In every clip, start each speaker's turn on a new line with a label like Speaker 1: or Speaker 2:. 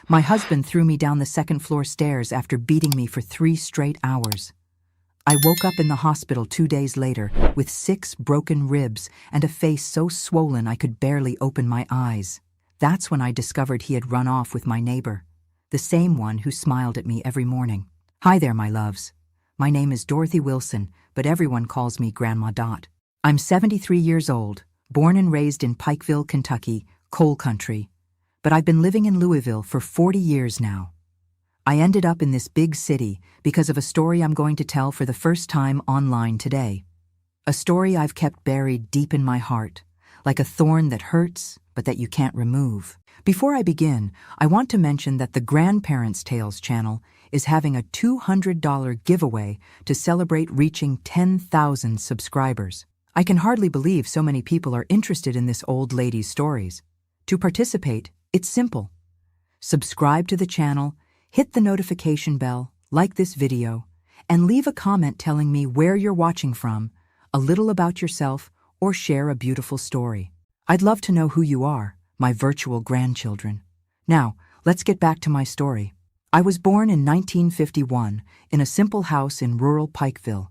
Speaker 1: My husband threw me down the second-floor stairs after beating me for 3 straight hours. I woke up in the hospital 2 days later with 6 broken ribs and a face so swollen I could barely open my eyes. That's when I discovered he had run off with my neighbor, the same one who smiled at me every morning. Hi there, my loves. My name is Dorothy Wilson, but everyone calls me Grandma Dot. I'm 73 years old, born and raised in Pikeville, Kentucky, coal country. But I've been living in Louisville for 40 years now. I ended up in this big city because of a story I'm going to tell for the first time online today. A story I've kept buried deep in my heart, like a thorn that hurts, but that you can't remove. Before I begin, I want to mention that the Grandparents' Tales channel is having a $200 giveaway to celebrate reaching 10,000 subscribers. I can hardly believe so many people are interested in this old lady's stories. To participate, it's simple. Subscribe to the channel, hit the notification bell, like this video, and leave a comment telling me where you're watching from, a little about yourself, or share a beautiful story. I'd love to know who you are, my virtual grandchildren. Now, let's get back to my story. I was born in 1951 in a simple house in rural Pikeville.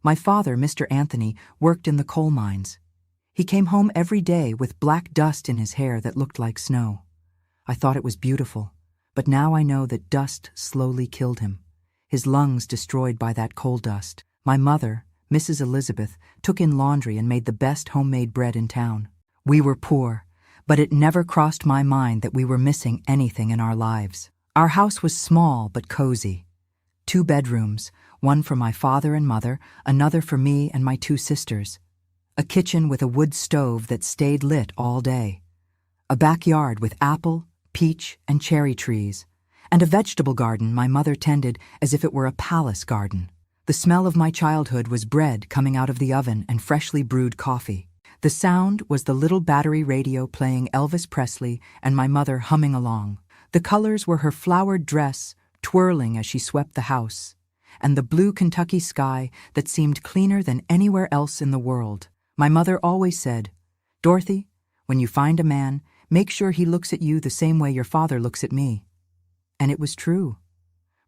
Speaker 1: My father, Mr. Anthony, worked in the coal mines. He came home every day with black dust in his hair that looked like snow. I thought it was beautiful, but now I know that dust slowly killed him, his lungs destroyed by that coal dust. My mother, Mrs. Elizabeth, took in laundry and made the best homemade bread in town. We were poor, but it never crossed my mind that we were missing anything in our lives. Our house was small but cozy. 2 bedrooms, one for my father and mother, another for me and my 2 sisters. A kitchen with a wood stove that stayed lit all day. A backyard with apple, peach, and cherry trees, and a vegetable garden my mother tended as if it were a palace garden. The smell of my childhood was bread coming out of the oven and freshly brewed coffee. The sound was the little battery radio playing Elvis Presley and my mother humming along. The colors were her flowered dress twirling as she swept the house, and the blue Kentucky sky that seemed cleaner than anywhere else in the world. My mother always said, "Dorothy, when you find a man, make sure he looks at you the same way your father looks at me." And it was true.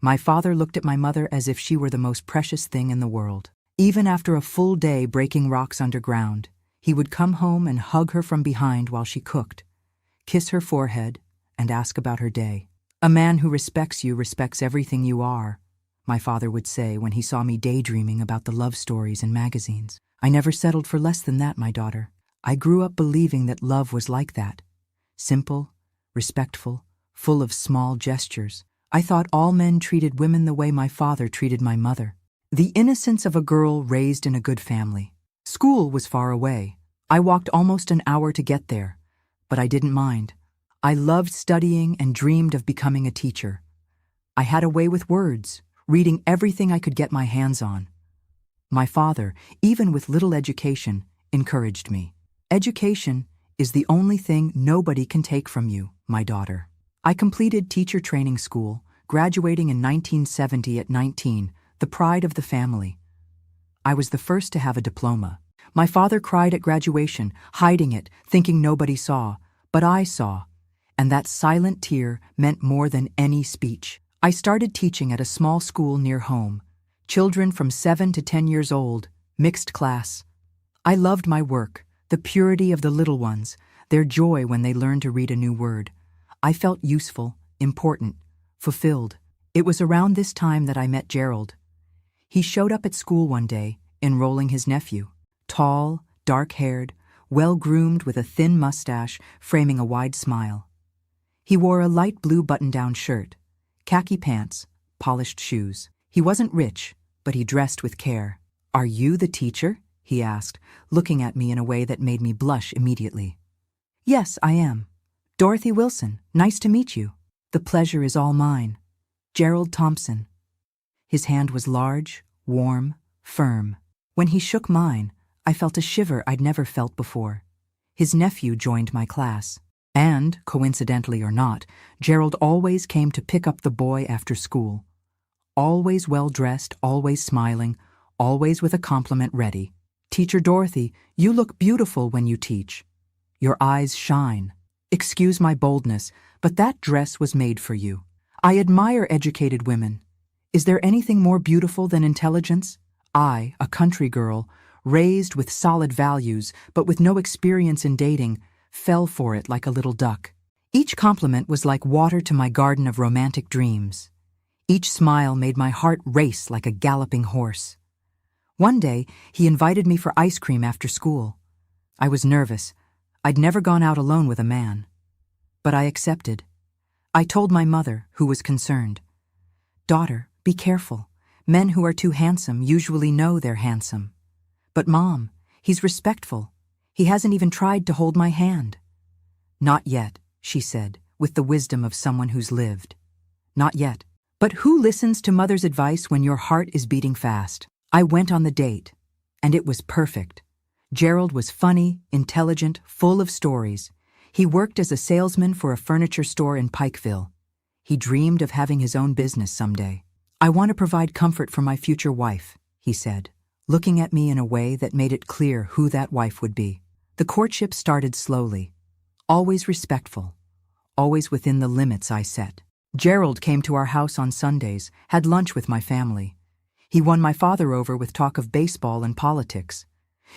Speaker 1: My father looked at my mother as if she were the most precious thing in the world. Even after a full day breaking rocks underground, he would come home and hug her from behind while she cooked, kiss her forehead, and ask about her day. "A man who respects you respects everything you are," my father would say when he saw me daydreaming about the love stories in magazines. I never settled for less than that, my daughter. I grew up believing that love was like that. Simple, respectful, full of small gestures. I thought all men treated women the way my father treated my mother. The innocence of a girl raised in a good family. School was far away. I walked almost an hour to get there, but I didn't mind. I loved studying and dreamed of becoming a teacher. I had a way with words, reading everything I could get my hands on. My father, even with little education, encouraged me. Education is the only thing nobody can take from you, my daughter. I completed teacher training school, graduating in 1970 at 19, the pride of the family. I was the first to have a diploma. My father cried at graduation, hiding it, thinking nobody saw, but I saw, and that silent tear meant more than any speech. I started teaching at a small school near home, children from 7 to 10 years old, mixed class. I loved my work, the purity of the little ones, their joy when they learned to read a new word. I felt useful, important, fulfilled. It was around this time that I met Gerald. He showed up at school one day, enrolling his nephew. Tall, dark-haired, well-groomed with a thin mustache framing a wide smile. He wore a light blue button-down shirt, khaki pants, polished shoes. He wasn't rich, but he dressed with care. "Are you the teacher?" he asked, looking at me in a way that made me blush immediately. "Yes, I am. Dorothy Wilson, nice to meet you." "The pleasure is all mine. Gerald Thompson." His hand was large, warm, firm. When he shook mine, I felt a shiver I'd never felt before. His nephew joined my class. And, coincidentally or not, Gerald always came to pick up the boy after school. Always well-dressed, always smiling, always with a compliment ready. "Teacher Dorothy, you look beautiful when you teach. Your eyes shine." Excuse my boldness, But that dress was made for you. I admire educated women. Is there anything more beautiful than intelligence? I, a country girl, raised with solid values, but with no experience in dating, fell for it like a little duck. Each compliment was like water to my garden of romantic dreams. Each smile made my heart race like a galloping horse. One day, he invited me for ice cream after school. I was nervous. I'd never gone out alone with a man. But I accepted. I told my mother, who was concerned, "Daughter, be careful. Men who are too handsome usually know they're handsome. But Mom, he's respectful. He hasn't even tried to hold my hand." "Not yet," she said, with the wisdom of someone who's lived. "Not yet. But who listens to mother's advice when your heart is beating fast?" I went on the date, and it was perfect. Gerald was funny, intelligent, full of stories. He worked as a salesman for a furniture store in Pikeville. He dreamed of having his own business someday. "I want to provide comfort for my future wife," he said, looking at me in a way that made it clear who that wife would be. The courtship started slowly, always respectful, always within the limits I set. Gerald came to our house on Sundays, had lunch with my family. He won my father over with talk of baseball and politics.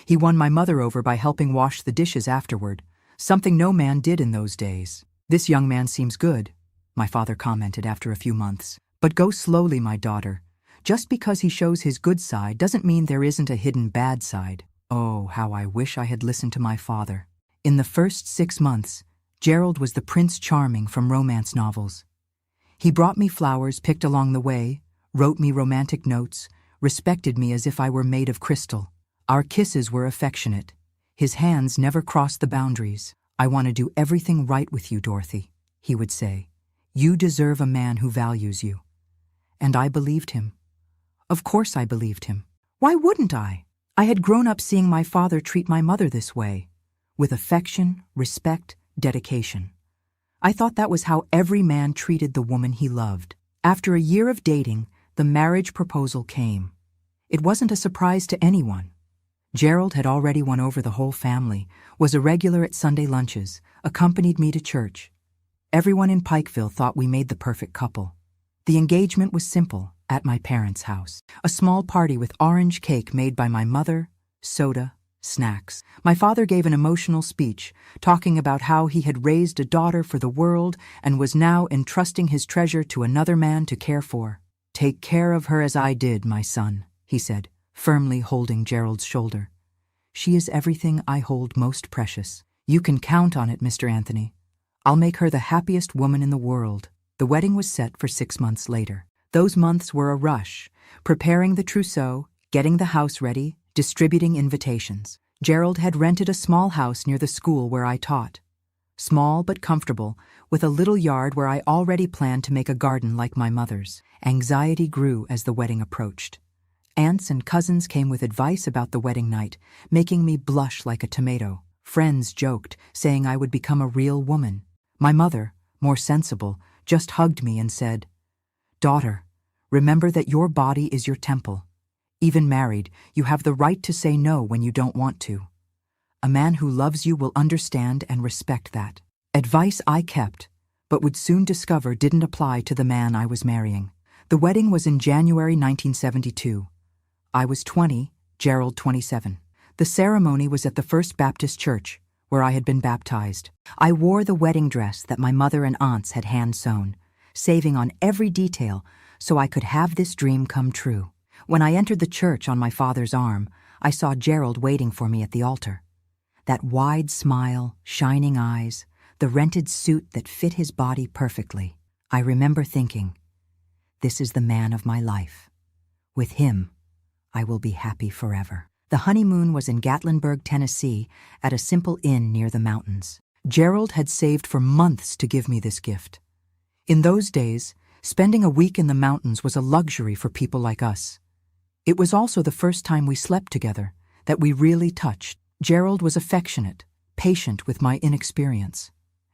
Speaker 1: He won my mother over by helping wash the dishes afterward, something no man did in those days. "This young man seems good," my father commented after a few months. "But go slowly, my daughter. Just because he shows his good side doesn't mean there isn't a hidden bad side." Oh, how I wish I had listened to my father. In the first 6 months, Gerald was the Prince Charming from romance novels. He brought me flowers picked along the way, wrote me romantic notes, respected me as if I were made of crystal. Our kisses were affectionate. His hands never crossed the boundaries. "I want to do everything right with you, Dorothy," he would say. "You deserve a man who values you." And I believed him. Of course I believed him. Why wouldn't I? I had grown up seeing my father treat my mother this way, with affection, respect, dedication. I thought that was how every man treated the woman he loved. After a year of dating, the marriage proposal came. It wasn't a surprise to anyone. Gerald had already won over the whole family, was a regular at Sunday lunches, accompanied me to church. Everyone in Pikeville thought we made the perfect couple. The engagement was simple, at my parents' house. A small party with orange cake made by my mother, soda, snacks. My father gave an emotional speech, talking about how he had raised a daughter for the world and was now entrusting his treasure to another man to care for. "Take care of her as I did, my son," he said, firmly holding Gerald's shoulder. "She is everything I hold most precious. You can count on it, Mr. Anthony. I'll make her the happiest woman in the world." The wedding was set for 6 months later. Those months were a rush, preparing the trousseau, getting the house ready, distributing invitations. Gerald had rented a small house near the school where I taught. Small but comfortable, with a little yard where I already planned to make a garden like my mother's. Anxiety grew as the wedding approached. Aunts and cousins came with advice about the wedding night, making me blush like a tomato. Friends joked, saying I would become a real woman. My mother, more sensible, just hugged me and said, "Daughter, remember that your body is your temple. Even married, you have the right to say no when you don't want to. A man who loves you will understand and respect that." Advice I kept, but would soon discover didn't apply to the man I was marrying. The wedding was in January 1972. I was 20, Gerald 27. The ceremony was at the First Baptist Church, where I had been baptized. I wore the wedding dress that my mother and aunts had hand-sewn, saving on every detail so I could have this dream come true. When I entered the church on my father's arm, I saw Gerald waiting for me at the altar. That wide smile, shining eyes, the rented suit that fit his body perfectly. I remember thinking, this is the man of my life. With him, I will be happy forever. The honeymoon was in Gatlinburg, Tennessee, at a simple inn near the mountains. Gerald had saved for months to give me this gift. In those days, spending a week in the mountains was a luxury for people like us. It was also the first time we slept together, that we really touched. Gerald was affectionate, patient with my inexperience.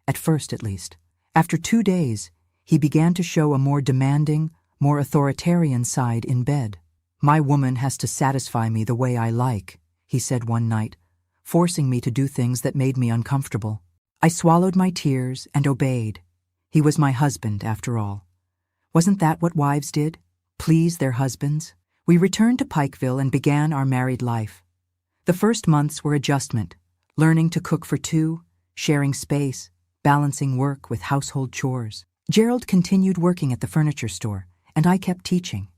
Speaker 1: At first, at least. After 2 days, he began to show a more demanding, more authoritarian side in bed. "My woman has to satisfy me the way I like," he said one night, forcing me to do things that made me uncomfortable. I swallowed my tears and obeyed. He was my husband, after all. Wasn't that what wives did? Please their husbands? We returned to Pikeville and began our married life. The first months were adjustment, learning to cook for two, sharing space, balancing work with household chores. Gerald continued working at the furniture store, and I kept teaching.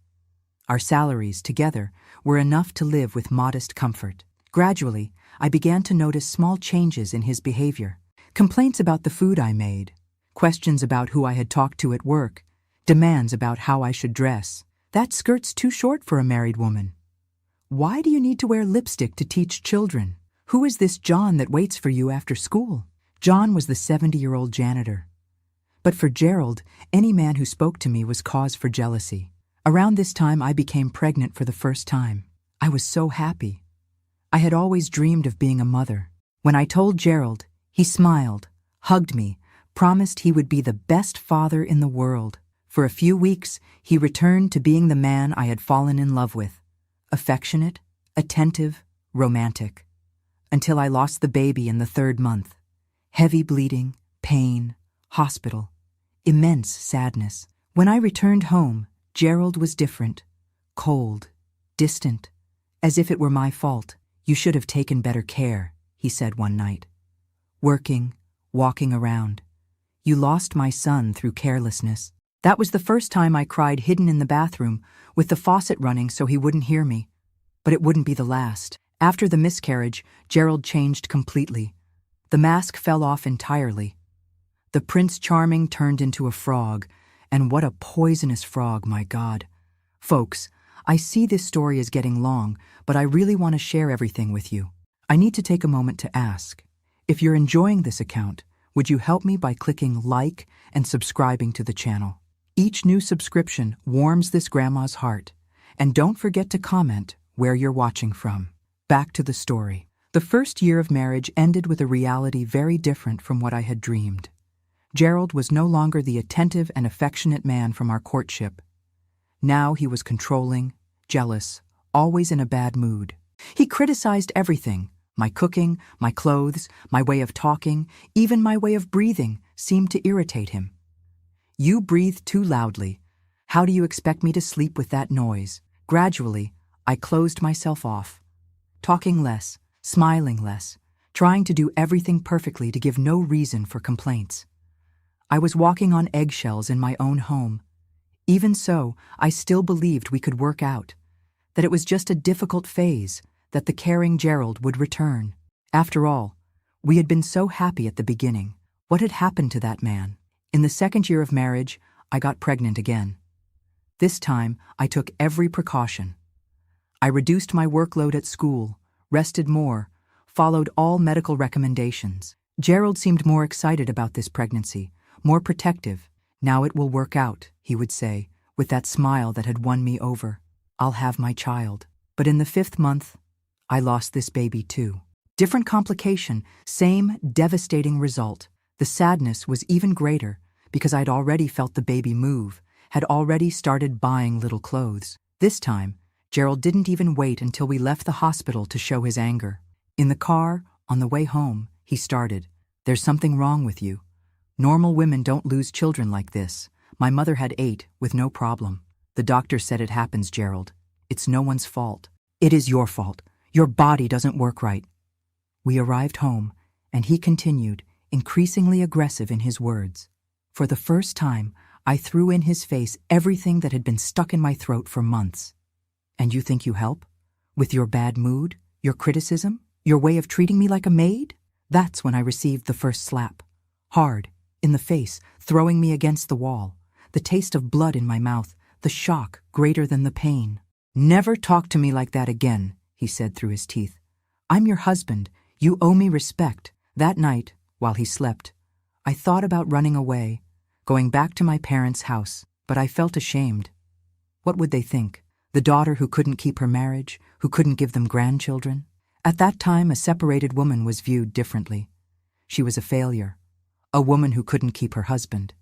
Speaker 1: Our salaries, together, were enough to live with modest comfort. Gradually, I began to notice small changes in his behavior. Complaints about the food I made, questions about who I had talked to at work, demands about how I should dress. That skirt's too short for a married woman. Why do you need to wear lipstick to teach children? Who is this John that waits for you after school? John was the 70-year-old janitor. But for Gerald, any man who spoke to me was cause for jealousy. Around this time, I became pregnant for the first time. I was so happy. I had always dreamed of being a mother. When I told Gerald, he smiled, hugged me, promised he would be the best father in the world. For a few weeks, he returned to being the man I had fallen in love with. Affectionate, attentive, romantic. Until I lost the baby in the 3rd month. Heavy bleeding, pain, hospital, immense sadness. When I returned home, Gerald was different, cold, distant, as if it were my fault. You should have taken better care, he said one night. Working, walking around. You lost my son through carelessness. That was the first time I cried hidden in the bathroom, with the faucet running so he wouldn't hear me. But it wouldn't be the last. After the miscarriage, Gerald changed completely. The mask fell off entirely. The Prince Charming turned into a frog, and what a poisonous frog, my God. Folks, I see this story is getting long, but I really want to share everything with you. I need to take a moment to ask, if you're enjoying this account, would you help me by clicking like and subscribing to the channel? Each new subscription warms this grandma's heart. And don't forget to comment where you're watching from. Back to the story. The first year of marriage ended with a reality very different from what I had dreamed. Gerald was no longer the attentive and affectionate man from our courtship. Now he was controlling, jealous, always in a bad mood. He criticized everything. My cooking, my clothes, my way of talking, even my way of breathing seemed to irritate him. You breathe too loudly. How do you expect me to sleep with that noise? Gradually, I closed myself off. Talking less, smiling less, trying to do everything perfectly to give no reason for complaints. I was walking on eggshells in my own home. Even so, I still believed we could work out, that it was just a difficult phase, that the caring Gerald would return. After all, we had been so happy at the beginning. What had happened to that man? In the 2nd year of marriage, I got pregnant again. This time, I took every precaution. I reduced my workload at school, rested more, followed all medical recommendations. Gerald seemed more excited about this pregnancy, more protective. Now it will work out, he would say, with that smile that had won me over. I'll have my child. But in the 5th month, I lost this baby too. Different complication, same devastating result. The sadness was even greater because I'd already felt the baby move, had already started buying little clothes. This time, Gerald didn't even wait until we left the hospital to show his anger. In the car, on the way home, he started, "There's something wrong with you. Normal women don't lose children like this. My mother had 8 with no problem. The doctor said it happens, Gerald. It's no one's fault. It is your fault. Your body doesn't work right." We arrived home, and he continued, increasingly aggressive in his words. For the first time, I threw in his face everything that had been stuck in my throat for months. "And you think you help? With your bad mood, your criticism, your way of treating me like a maid?" That's when I received the first slap. Hard, in the face, throwing me against the wall. The taste of blood in my mouth, the shock greater than the pain. "Never talk to me like that again," he said through his teeth. "I'm your husband. You owe me respect." That night, while he slept, I thought about running away, going back to my parents' house, but I felt ashamed. What would they think? The daughter who couldn't keep her marriage, who couldn't give them grandchildren? At that time, a separated woman was viewed differently. She was a failure, a woman who couldn't keep her husband.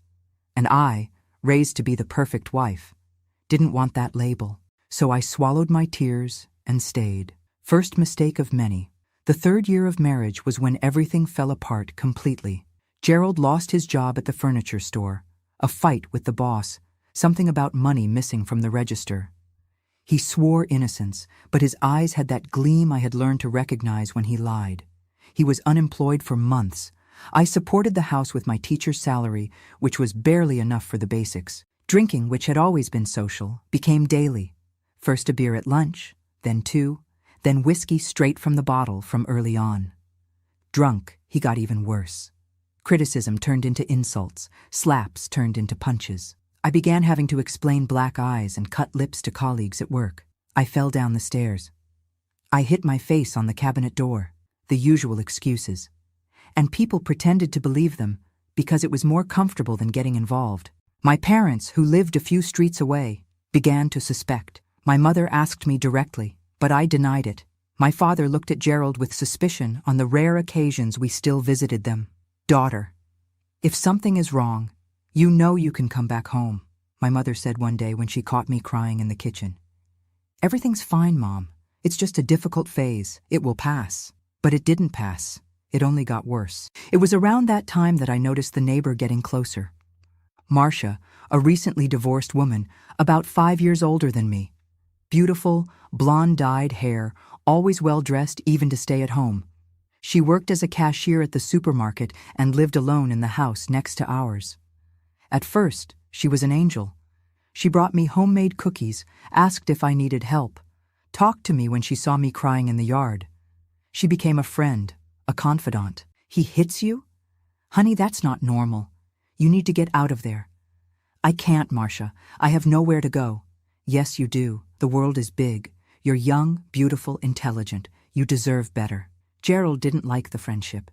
Speaker 1: And I, raised to be the perfect wife, didn't want that label. So I swallowed my tears and stayed. First mistake of many. The 3rd year of marriage was when everything fell apart completely. Gerald lost his job at the furniture store, a fight with the boss, something about money missing from the register. He swore innocence, but his eyes had that gleam I had learned to recognize when he lied. He was unemployed for months. I supported the house with my teacher's salary, which was barely enough for the basics. Drinking, which had always been social, became daily. First a beer at lunch, then two, then whiskey straight from the bottle from early on. Drunk, he got even worse. Criticism turned into insults, slaps turned into punches. I began having to explain black eyes and cut lips to colleagues at work. I fell down the stairs. I hit my face on the cabinet door, the usual excuses. And people pretended to believe them because it was more comfortable than getting involved. My parents, who lived a few streets away, began to suspect. My mother asked me directly, but I denied it. My father looked at Gerald with suspicion on the rare occasions we still visited them. "Daughter, if something is wrong, you know you can come back home," my mother said one day when she caught me crying in the kitchen. "Everything's fine, Mom. It's just a difficult phase. It will pass." But it didn't pass. It only got worse. It was around that time that I noticed the neighbor getting closer. Marcia, a recently divorced woman, about 5 years older than me. Beautiful, blonde-dyed hair, always well-dressed even to stay at home. She worked as a cashier at the supermarket and lived alone in the house next to ours. At first, she was an angel. She brought me homemade cookies, asked if I needed help, talked to me when she saw me crying in the yard. She became a friend, a confidant. "He hits you? Honey, that's not normal. You need to get out of there." "I can't, Marcia. I have nowhere to go." "Yes, you do. The world is big. You're young, beautiful, intelligent. You deserve better." Gerald didn't like the friendship.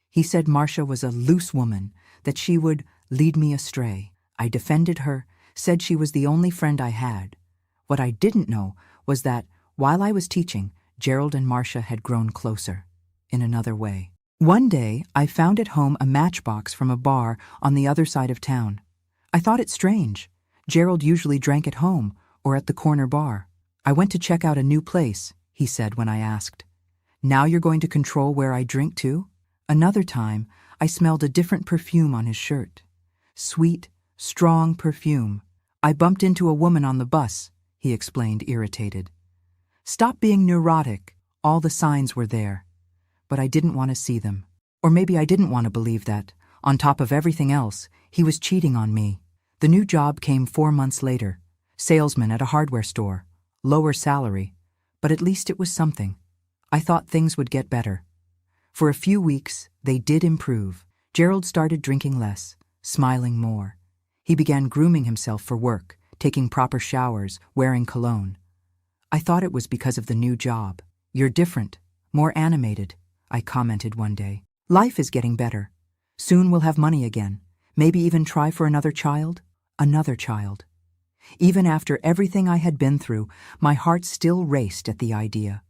Speaker 1: He said Marcia was a loose woman, that she would lead me astray. I defended her, said she was the only friend I had. What I didn't know was that, while I was teaching, Gerald and Marcia had grown closer, in another way. One day, I found at home a matchbox from a bar on the other side of town. I thought it strange. Gerald usually drank at home or at the corner bar. "I went to check out a new place," he said when I asked. "Now you're going to control where I drink too?" Another time, I smelled a different perfume on his shirt. Sweet, strong perfume. "I bumped into a woman on the bus," he explained, irritated. "Stop being neurotic." All the signs were there. But I didn't want to see them. Or maybe I didn't want to believe that, on top of everything else, he was cheating on me. The new job came 4 months later. Salesman at a hardware store. Lower salary. But at least it was something. I thought things would get better. For a few weeks, they did improve. Gerald started drinking less, smiling more. He began grooming himself for work, taking proper showers, wearing cologne. I thought it was because of the new job. "You're different, more animated," I commented one day. "Life is getting better. Soon we'll have money again. Maybe even try for another child?" Another child. Even after everything I had been through, my heart still raced at the idea.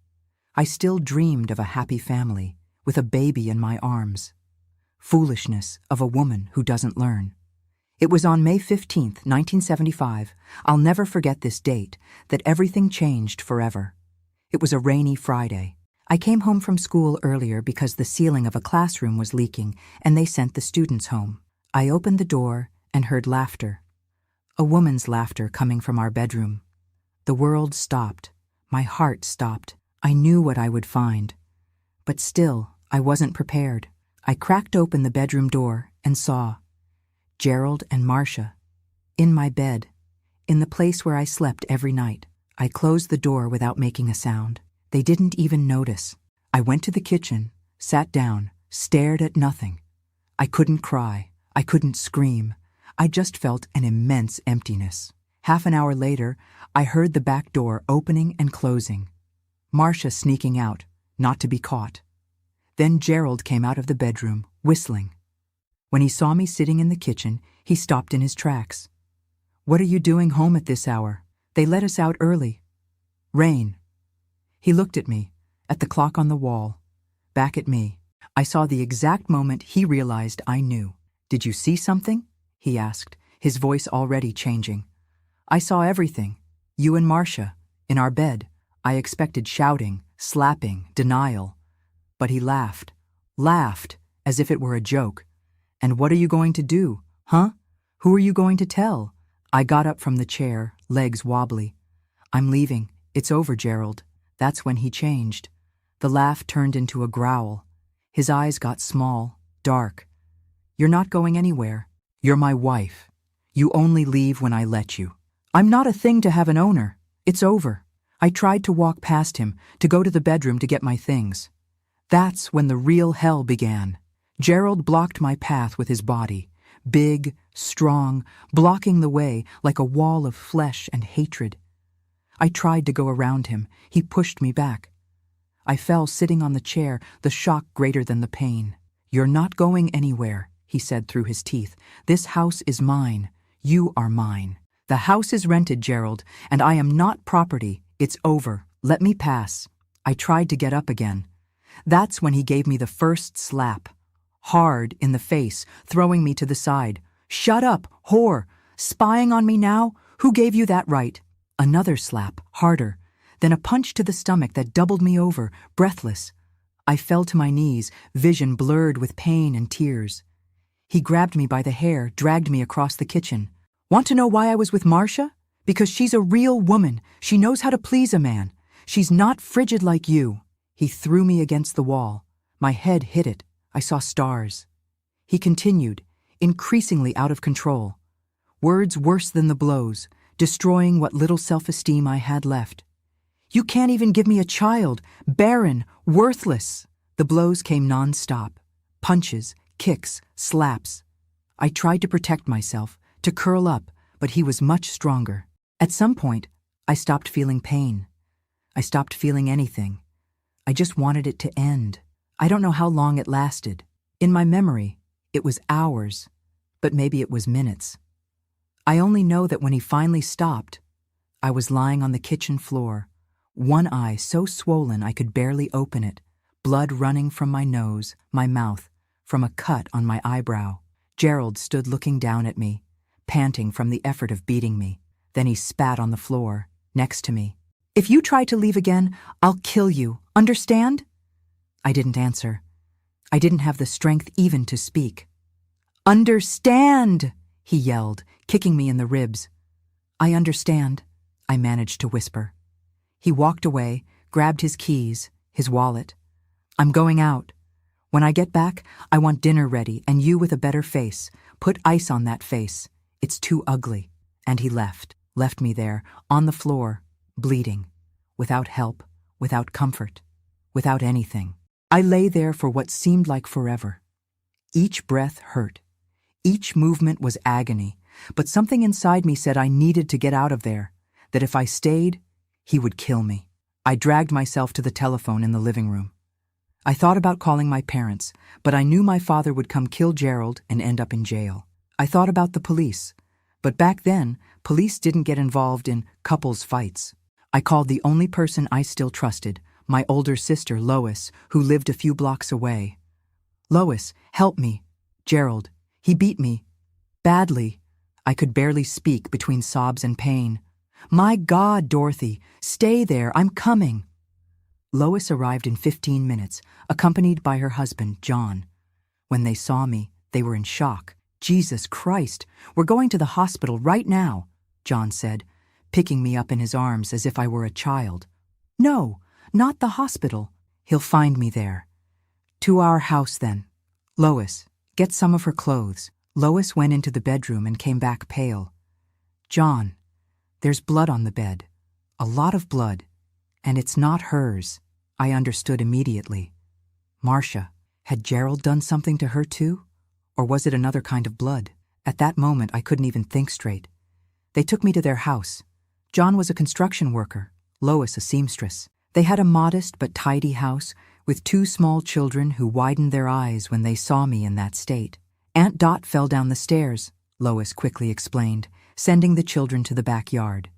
Speaker 1: I still dreamed of a happy family, with a baby in my arms. Foolishness of a woman who doesn't learn. It was on May 15th, 1975, I'll never forget this date, that everything changed forever. It was a rainy Friday. I came home from school earlier because the ceiling of a classroom was leaking and they sent the students home. I opened the door and heard laughter. A woman's laughter coming from our bedroom. The world stopped. My heart stopped. I knew what I would find. But still, I wasn't prepared. I cracked open the bedroom door and saw Gerald and Marcia, in my bed, in the place where I slept every night. I closed the door without making a sound. They didn't even notice. I went to the kitchen, sat down, stared at nothing. I couldn't cry. I couldn't scream. I just felt an immense emptiness. Half an hour later, I heard the back door opening and closing. Marcia sneaking out, not to be caught. Then Gerald came out of the bedroom, whistling. When he saw me sitting in the kitchen, he stopped in his tracks. "What are you doing home at this hour? They let us out early." "Rain." He looked at me, at the clock on the wall, back at me. I saw the exact moment he realized I knew. "Did you see something?" he asked, his voice already changing. "I saw everything. You and Marcia, in our bed." I expected shouting, slapping, denial. But he laughed, as if it were a joke. And what are you going to do, huh? Who are you going to tell? I got up from the chair, legs wobbly. I'm leaving. It's over, Gerald. That's when he changed. The laugh turned into a growl. His eyes got small, dark. You're not going anywhere. You're my wife. You only leave when I let you. I'm not a thing to have an owner. It's over. I tried to walk past him, to go to the bedroom to get my things. That's when the real hell began. Gerald blocked my path with his body, big, strong, blocking the way like a wall of flesh and hatred. I tried to go around him. He pushed me back. I fell sitting on the chair, the shock greater than the pain. You're not going anywhere, he said through his teeth. This house is mine. You are mine. The house is rented, Gerald, and I am not property. It's over. Let me pass. I tried to get up again. That's when he gave me the first slap. Hard in the face, throwing me to the side. Shut up, whore! Spying on me now? Who gave you that right? Another slap, harder. Then a punch to the stomach that doubled me over, breathless. I fell to my knees, vision blurred with pain and tears. He grabbed me by the hair, dragged me across the kitchen. Want to know why I was with Marcia? Because she's a real woman. She knows how to please a man. She's not frigid like you. He threw me against the wall. My head hit it. I saw stars. He continued, increasingly out of control. Words worse than the blows, destroying what little self-esteem I had left. You can't even give me a child, barren, worthless. The blows came non-stop. Punches, kicks, slaps. I tried to protect myself, to curl up, but he was much stronger. At some point, I stopped feeling pain. I stopped feeling anything. I just wanted it to end. I don't know how long it lasted. In my memory, it was hours, but maybe it was minutes. I only know that when he finally stopped, I was lying on the kitchen floor, one eye so swollen I could barely open it, blood running from my nose, my mouth, from a cut on my eyebrow. Gerald stood looking down at me, panting from the effort of beating me. Then he spat on the floor, next to me. If you try to leave again, I'll kill you. Understand? I didn't answer. I didn't have the strength even to speak. Understand, he yelled, kicking me in the ribs. I understand, I managed to whisper. He walked away, grabbed his keys, his wallet. I'm going out. When I get back, I want dinner ready and you with a better face. Put ice on that face. It's too ugly. And he left me there, on the floor, bleeding, without help, without comfort, without anything. I lay there for what seemed like forever. Each breath hurt. Each movement was agony, but something inside me said I needed to get out of there, that if I stayed, he would kill me. I dragged myself to the telephone in the living room. I thought about calling my parents, but I knew my father would come kill Gerald and end up in jail. I thought about the police, but back then, police didn't get involved in couples' fights. I called the only person I still trusted, my older sister, Lois, who lived a few blocks away. Lois, help me. Gerald, he beat me. Badly. I could barely speak between sobs and pain. My God, Dorothy, stay there, I'm coming. Lois arrived in 15 minutes, accompanied by her husband, John. When they saw me, they were in shock. Jesus Christ, we're going to the hospital right now, John said, picking me up in his arms as if I were a child. No, not the hospital. He'll find me there. To our house, then. Lois, get some of her clothes. Lois went into the bedroom and came back pale. John, there's blood on the bed. A lot of blood. And it's not hers. I understood immediately. Marcia, had Gerald done something to her too? Or was it another kind of blood? At that moment, I couldn't even think straight. They took me to their house. John was a construction worker, Lois a seamstress. They had a modest but tidy house with 2 small children who widened their eyes when they saw me in that state. Aunt Dot fell down the stairs, Lois quickly explained, sending the children to the backyard.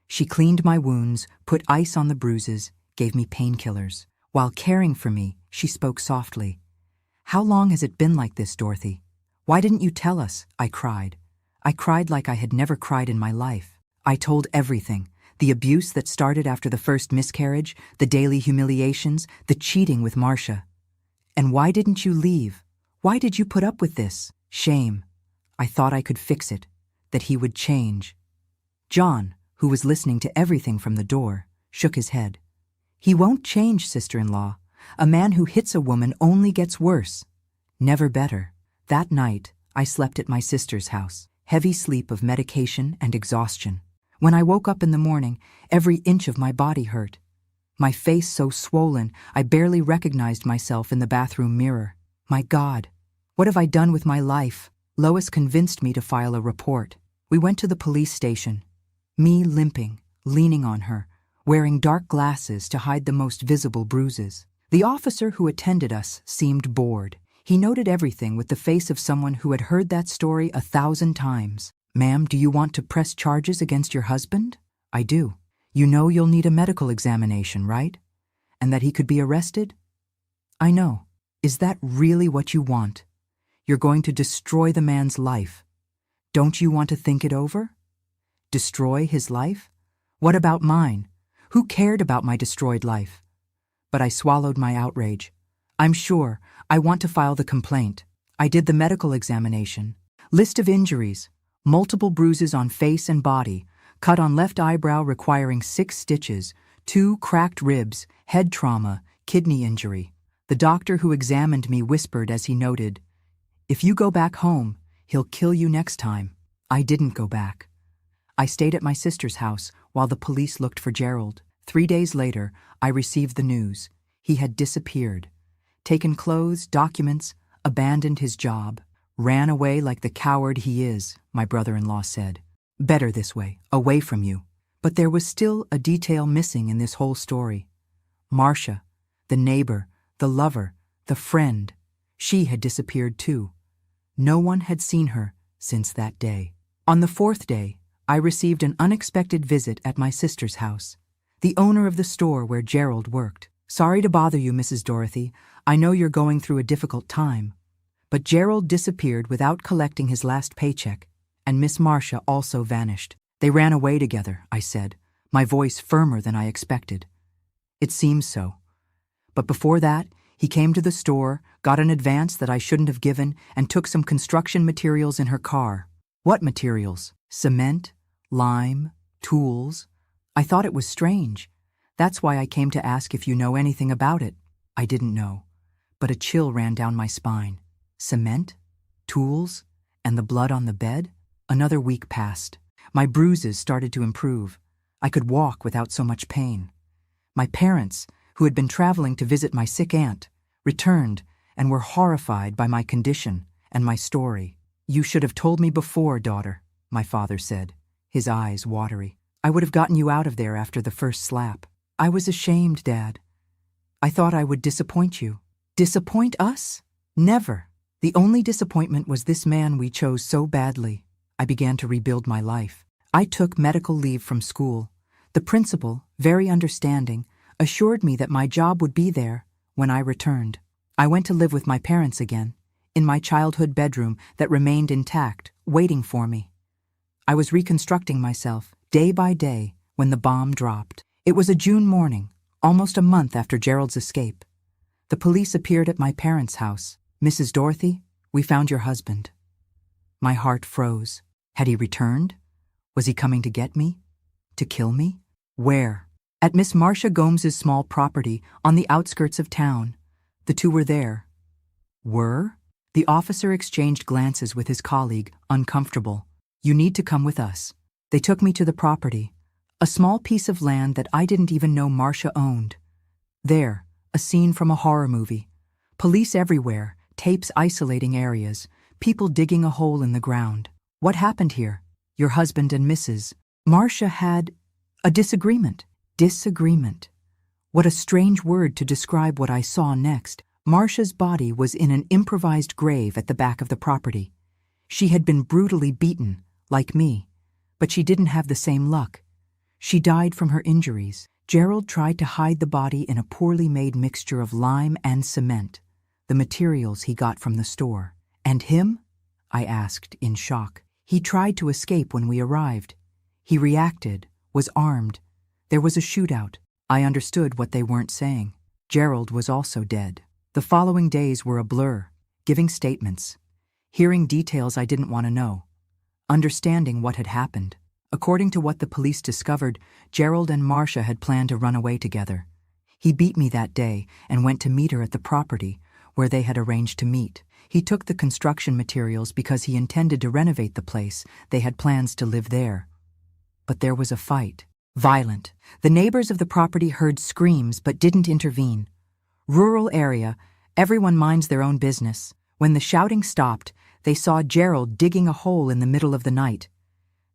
Speaker 1: She cleaned my wounds, put ice on the bruises, gave me painkillers. While caring for me, she spoke softly. How long has it been like this, Dorothy? Why didn't you tell us? I cried. I cried like I had never cried in my life. I told everything. The abuse that started after the first miscarriage, the daily humiliations, the cheating with Marcia. And why didn't you leave? Why did you put up with this? Shame. I thought I could fix it, that he would change. John, who was listening to everything from the door, shook his head. He won't change, sister-in-law. A man who hits a woman only gets worse. Never better. That night, I slept at my sister's house, heavy sleep of medication and exhaustion. When I woke up in the morning, every inch of my body hurt. My face so swollen, I barely recognized myself in the bathroom mirror. My God, what have I done with my life? Lois convinced me to file a report. We went to the police station. Me limping, leaning on her, wearing dark glasses to hide the most visible bruises. The officer who attended us seemed bored. He noted everything with the face of someone who had heard that story 1,000 times. Ma'am, do you want to press charges against your husband? I do. You know you'll need a medical examination, right? And that he could be arrested? I know. Is that really what you want? You're going to destroy the man's life. Don't you want to think it over? Destroy his life? What about mine? Who cared about my destroyed life? But I swallowed my outrage. I'm sure. I want to file the complaint. I did the medical examination. List of injuries. Multiple bruises on face and body. Cut on left eyebrow requiring 6 stitches. 2 cracked ribs. Head trauma. Kidney injury. The doctor who examined me whispered as he noted, "If you go back home, he'll kill you next time." I didn't go back. I stayed at my sister's house while the police looked for Gerald. 3 days later, I received the news. He had disappeared. Taken clothes, documents, abandoned his job. Ran away like the coward he is, my brother-in-law said. Better this way, away from you. But there was still a detail missing in this whole story. Marcia, the neighbor, the lover, the friend, she had disappeared too. No one had seen her since that day. On the 4th day, I received an unexpected visit at my sister's house, the owner of the store where Gerald worked. "Sorry to bother you, Mrs. Dorothy. I know you're going through a difficult time." But Gerald disappeared without collecting his last paycheck, and Miss Marcia also vanished. "They ran away together," I said, my voice firmer than I expected. "It seems so. But before that, he came to the store, got an advance that I shouldn't have given, and took some construction materials in her car." "What materials? Cement? Lime? Tools?" I thought it was strange. That's why I came to ask if you know anything about it. I didn't know, but a chill ran down my spine. Cement? Tools? And the blood on the bed? Another week passed. My bruises started to improve. I could walk without so much pain. My parents, who had been traveling to visit my sick aunt, returned and were horrified by my condition and my story. "You should have told me before, daughter," my father said, his eyes watery. "I would have gotten you out of there after the first slap." "I was ashamed, Dad. I thought I would disappoint you." "Disappoint us? Never. The only disappointment was this man we chose so badly." I began to rebuild my life. I took medical leave from school. The principal, very understanding, assured me that my job would be there when I returned. I went to live with my parents again, in my childhood bedroom that remained intact, waiting for me. I was reconstructing myself, day by day, when the bomb dropped. It was a June morning, almost a month after Gerald's escape. The police appeared at my parents' house. "Mrs. Dorothy, we found your husband." My heart froze. Had he returned? Was he coming to get me? To kill me? Where? At Miss Marcia Gomes's small property on the outskirts of town. The two were there. Were? The officer exchanged glances with his colleague, uncomfortable. "You need to come with us." They took me to the property, a small piece of land that I didn't even know Marcia owned. There, a scene from a horror movie. Police everywhere, tapes isolating areas, people digging a hole in the ground. "What happened here?" "Your husband and Mrs. Marcia had a disagreement." Disagreement. What a strange word to describe what I saw next. Marcia's body was in an improvised grave at the back of the property. She had been brutally beaten, like me, but she didn't have the same luck. She died from her injuries. Gerald tried to hide the body in a poorly made mixture of lime and cement, the materials he got from the store. "And him?" I asked, in shock. "He tried to escape when we arrived. He reacted, was armed. There was a shootout." I understood what they weren't saying. Gerald was also dead. The following days were a blur, giving statements. hearing details I didn't want to know, understanding what had happened. According to what the police discovered, Gerald and Marcia had planned to run away together. He beat me that day and went to meet her at the property where they had arranged to meet. He took the construction materials because he intended to renovate the place. They had plans to live there. But there was a fight. Violent. The neighbors of the property heard screams but didn't intervene. Rural area, everyone minds their own business. When the shouting stopped, they saw Gerald digging a hole in the middle of the night.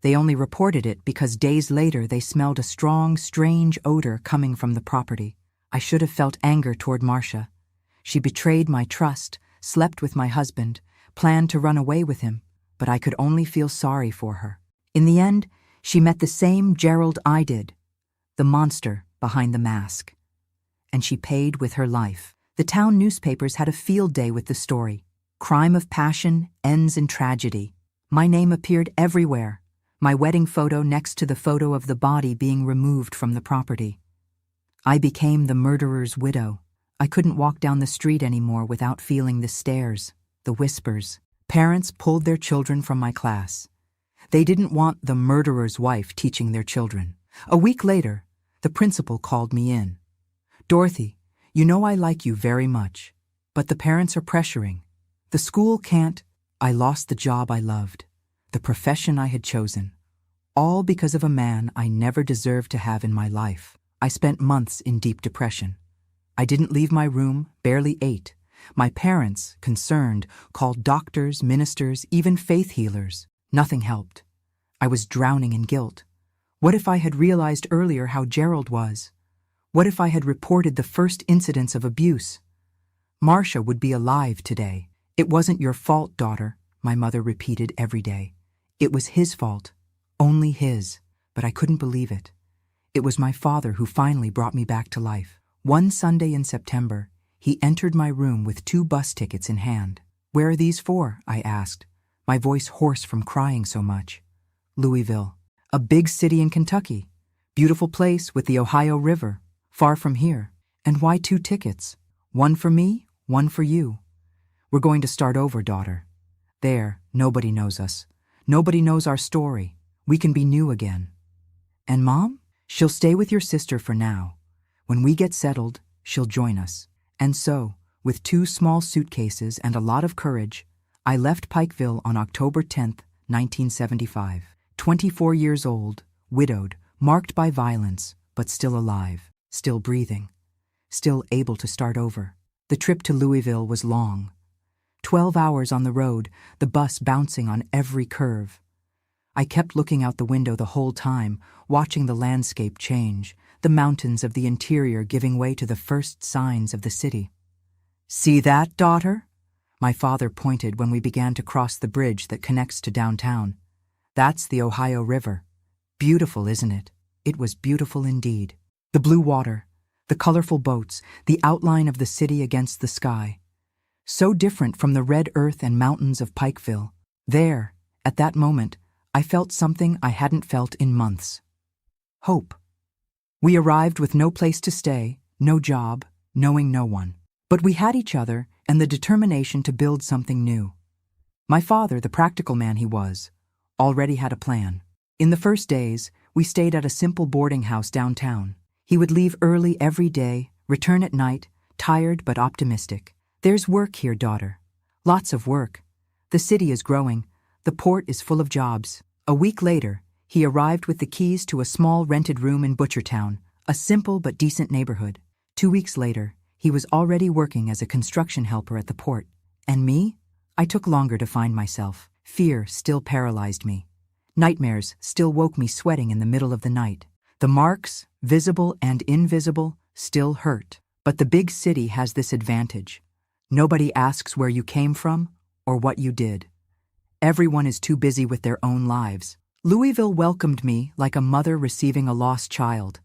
Speaker 1: They only reported it because days later they smelled a strong, strange odor coming from the property. I should have felt anger toward Marcia. She betrayed my trust, slept with my husband, planned to run away with him, but I could only feel sorry for her. In the end, she met the same Gerald I did, the monster behind the mask. And she paid with her life. The town newspapers had a field day with the story. Crime of passion ends in tragedy. My name appeared everywhere, my wedding photo next to the photo of the body being removed from the property. I became the murderer's widow. I couldn't walk down the street anymore without feeling the stares, the whispers. Parents pulled their children from my class. They didn't want the murderer's wife teaching their children. A week later, the principal called me in. "Dorothy, you know I like you very much, but the parents are pressuring. The school can't." I lost the job I loved, the profession I had chosen, all because of a man I never deserved to have in my life. I spent months in deep depression. I didn't leave my room, barely ate. My parents, concerned, called doctors, ministers, even faith healers. Nothing helped. I was drowning in guilt. What if I had realized earlier how Gerald was? What if I had reported the first incidents of abuse? Marcia would be alive today. "It wasn't your fault, daughter," my mother repeated every day. It was his fault, only his, but I couldn't believe it. It was my father who finally brought me back to life. One Sunday in September, he entered my room with 2 bus tickets in hand. "Where are these for?" I asked, my voice hoarse from crying so much. "Louisville, a big city in Kentucky. Beautiful place with the Ohio River, far from here. And why 2 tickets? One for me, one for you. We're going to start over, daughter. There, nobody knows us. Nobody knows our story. We can be new again. And Mom? She'll stay with your sister for now. When we get settled, she'll join us." And so, with 2 small suitcases and a lot of courage, I left Pikeville on October 10th, 1975. 24 years old, widowed, marked by violence, but still alive, still breathing, still able to start over. The trip to Louisville was long. 12 hours on the road, the bus bouncing on every curve. I kept looking out the window the whole time, watching the landscape change, the mountains of the interior giving way to the first signs of the city. "See that, daughter?" My father pointed when we began to cross the bridge that connects to downtown. "That's the Ohio River. Beautiful, isn't it?" It was beautiful indeed. The blue water, the colorful boats, the outline of the city against the sky. So different from the red earth and mountains of Pikeville. There, at that moment, I felt something I hadn't felt in months. Hope. We arrived with no place to stay, no job, knowing no one. But we had each other and the determination to build something new. My father, the practical man he was, already had a plan. In the first days, we stayed at a simple boarding house downtown. He would leave early every day, return at night, tired but optimistic. "There's work here, daughter. Lots of work. The city is growing. The port is full of jobs." A week later, he arrived with the keys to a small rented room in Butchertown, a simple but decent neighborhood. 2 weeks later, he was already working as a construction helper at the port. And me? I took longer to find myself. Fear still paralyzed me. Nightmares still woke me sweating in the middle of the night. The marks, visible and invisible, still hurt. But the big city has this advantage. Nobody asks where you came from or what you did. Everyone is too busy with their own lives. Louisville welcomed me like a mother receiving a lost child.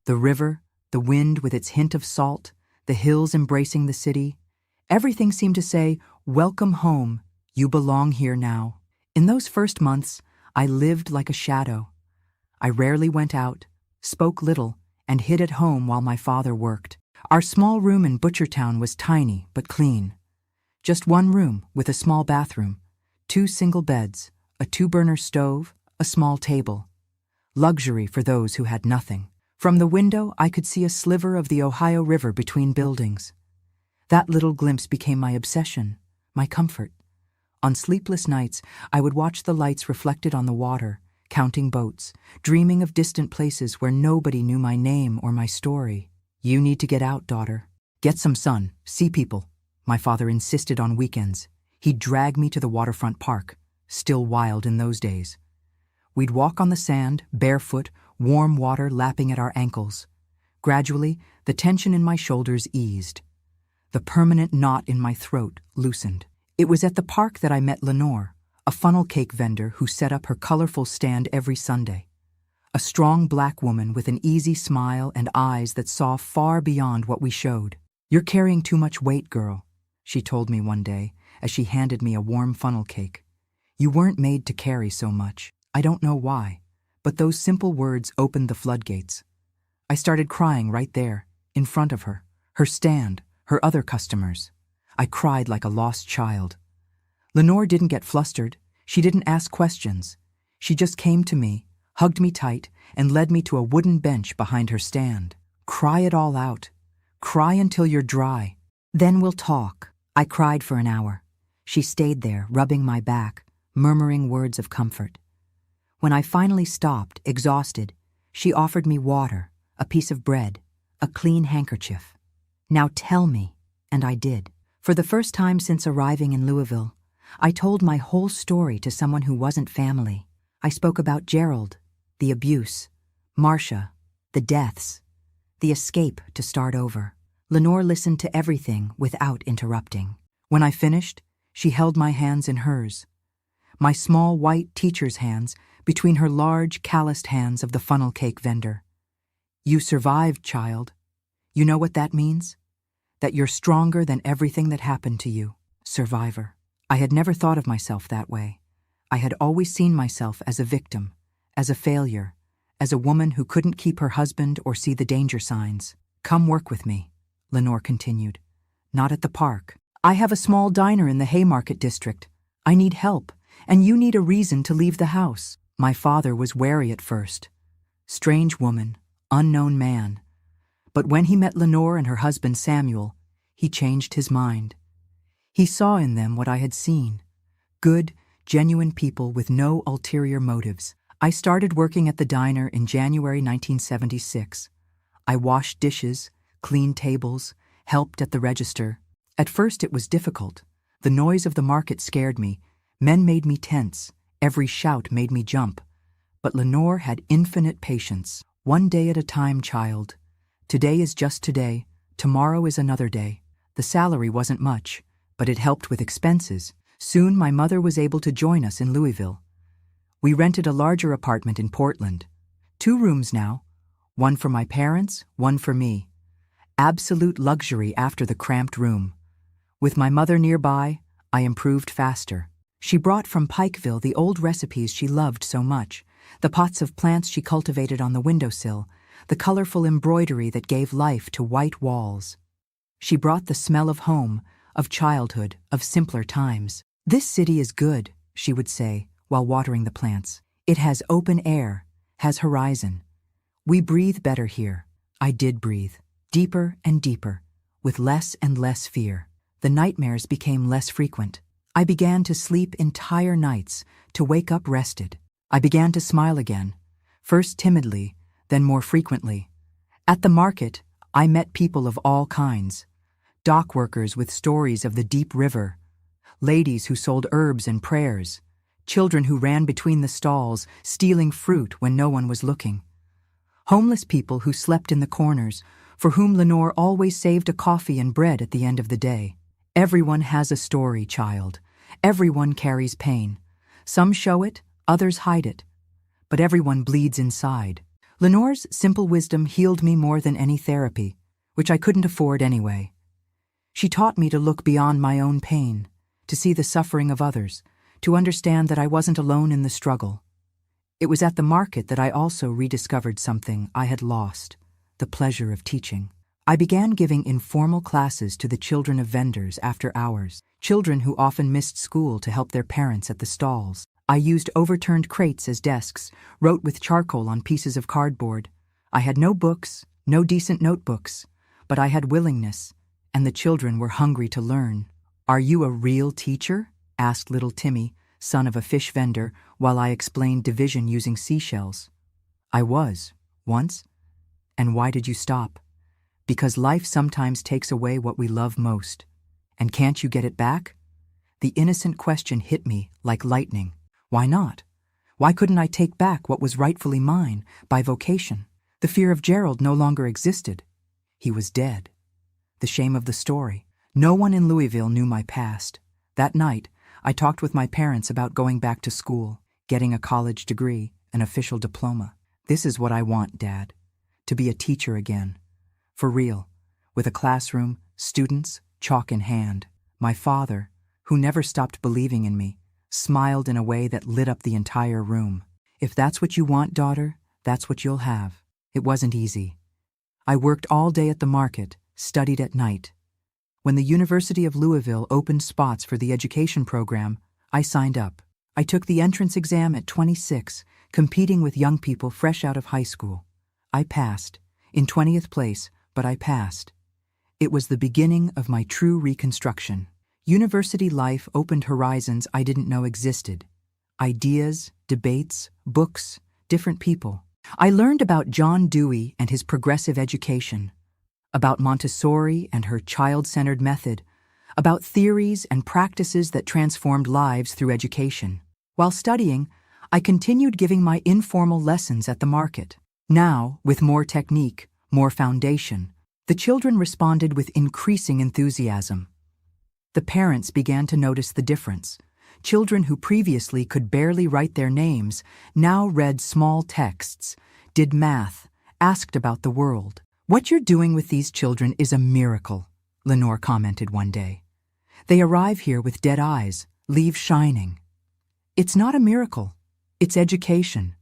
Speaker 1: The river, the wind with its hint of salt, the hills embracing the city. Everything seemed to say, "Welcome home, you belong here now." In those first months, I lived like a shadow. I rarely went out, spoke little, and hid at home while my father worked. Our small room in Butchertown was tiny but clean. Just one room with a small bathroom, 2 single beds, a 2-burner stove, a small table. Luxury for those who had nothing. From the window, I could see a sliver of the Ohio River between buildings. That little glimpse became my obsession, my comfort. On sleepless nights, I would watch the lights reflected on the water, counting boats, dreaming of distant places where nobody knew my name or my story. "You need to get out, daughter. Get some sun, see people," my father insisted on weekends. He'd drag me to the waterfront park, still wild in those days. We'd walk on the sand, barefoot, warm water lapping at our ankles. Gradually, the tension in my shoulders eased. The permanent knot in my throat loosened. It was at the park that I met Lenore, a funnel cake vendor who set up her colorful stand every Sunday. A strong black woman with an easy smile and eyes that saw far beyond what we showed. "You're carrying too much weight, girl," she told me one day as she handed me a warm funnel cake. "You weren't made to carry so much." I don't know why, but those simple words opened the floodgates. I started crying right there, in front of her, her stand, her other customers. I cried like a lost child. Lenore didn't get flustered. She didn't ask questions. She just came to me, hugged me tight, and led me to a wooden bench behind her stand. "Cry it all out. Cry until you're dry. Then we'll talk." I cried for an hour. She stayed there, rubbing my back, murmuring words of comfort. When I finally stopped, exhausted, she offered me water, a piece of bread, a clean handkerchief. "Now tell me," and I did. For the first time since arriving in Louisville, I told my whole story to someone who wasn't family. I spoke about Gerald, the abuse, Marcia, the deaths, the escape to start over. Lenore listened to everything without interrupting. When I finished, she held my hands in hers. My small white teacher's hands between her large, calloused hands of the funnel cake vendor. "You survived, child. You know what that means? That you're stronger than everything that happened to you." Survivor. I had never thought of myself that way. I had always seen myself as a victim, as a failure, as a woman who couldn't keep her husband or see the danger signs. "Come work with me," Lenore continued. "Not at the park. I have a small diner in the Haymarket district. I need help, and you need a reason to leave the house." My father was wary at first. Strange woman, unknown man. But when he met Lenore and her husband Samuel, he changed his mind. He saw in them what I had seen. Good, genuine people with no ulterior motives. I started working at the diner in January 1976. I washed dishes, cleaned tables, helped at the register. At first it was difficult. The noise of the market scared me. Men made me tense. Every shout made me jump. But Lenore had infinite patience. "One day at a time, child. Today is just today. Tomorrow is another day." The salary wasn't much, but it helped with expenses. Soon my mother was able to join us in Louisville. We rented a larger apartment in Portland. 2 rooms now, one for my parents, one for me. Absolute luxury after the cramped room. With my mother nearby, I improved faster. She brought from Pikeville the old recipes she loved so much, the pots of plants she cultivated on the windowsill, the colorful embroidery that gave life to white walls. She brought the smell of home, of childhood, of simpler times. "This city is good," she would say, while watering the plants. "It has open air, has horizon. We breathe better here." I did breathe, deeper and deeper, with less and less fear. The nightmares became less frequent. I began to sleep entire nights, to wake up rested. I began to smile again, first timidly, then more frequently. At the market, I met people of all kinds. Dock workers with stories of the deep river, ladies who sold herbs and prayers, children who ran between the stalls, stealing fruit when no one was looking. Homeless people who slept in the corners, for whom Lenore always saved a coffee and bread at the end of the day. Everyone has a story, child. Everyone carries pain. Some show it, others hide it. But everyone bleeds inside. Lenore's simple wisdom healed me more than any therapy, which I couldn't afford anyway. She taught me to look beyond my own pain, to see the suffering of others, to understand that I wasn't alone in the struggle. It was at the market that I also rediscovered something I had lost, the pleasure of teaching. I began giving informal classes to the children of vendors after hours. children who often missed school to help their parents at the stalls. I used overturned crates as desks, wrote with charcoal on pieces of cardboard. I had no books, no decent notebooks, but I had willingness, and the children were hungry to learn. "Are you a real teacher?" asked little Timmy, son of a fish vendor, while I explained division using seashells. "I was, once." "And why did you stop?" "Because life sometimes takes away what we love most. And can't you get it back?" The innocent question hit me like lightning. Why not? Why couldn't I take back what was rightfully mine by vocation? The fear of Gerald no longer existed. He was dead. The shame of the story. No one in Louisville knew my past. That night, I talked with my parents about going back to school, getting a college degree, an official diploma. "This is what I want, Dad. To be a teacher again. For real, with a classroom, students, chalk in hand." My father, who never stopped believing in me, smiled in a way that lit up the entire room. "If that's what you want, daughter, that's what you'll have." It wasn't easy. I worked all day at the market, studied at night. When the University of Louisville opened spots for the education program, I signed up. I took the entrance exam at 26, competing with young people fresh out of high school. I passed, in 20th place, but I passed. It was the beginning of my true reconstruction. University life opened horizons I didn't know existed. Ideas, debates, books, different people. I learned about John Dewey and his progressive education, about Montessori and her child-centered method, about theories and practices that transformed lives through education. While studying, I continued giving my informal lessons at the market. Now, with more technique, more foundation, the children responded with increasing enthusiasm. The parents began to notice the difference. Children who previously could barely write their names now read small texts, did math, asked about the world. "What you're doing with these children is a miracle," Lenore commented one day. "They arrive here with dead eyes, leave shining." It's not a miracle. It's education.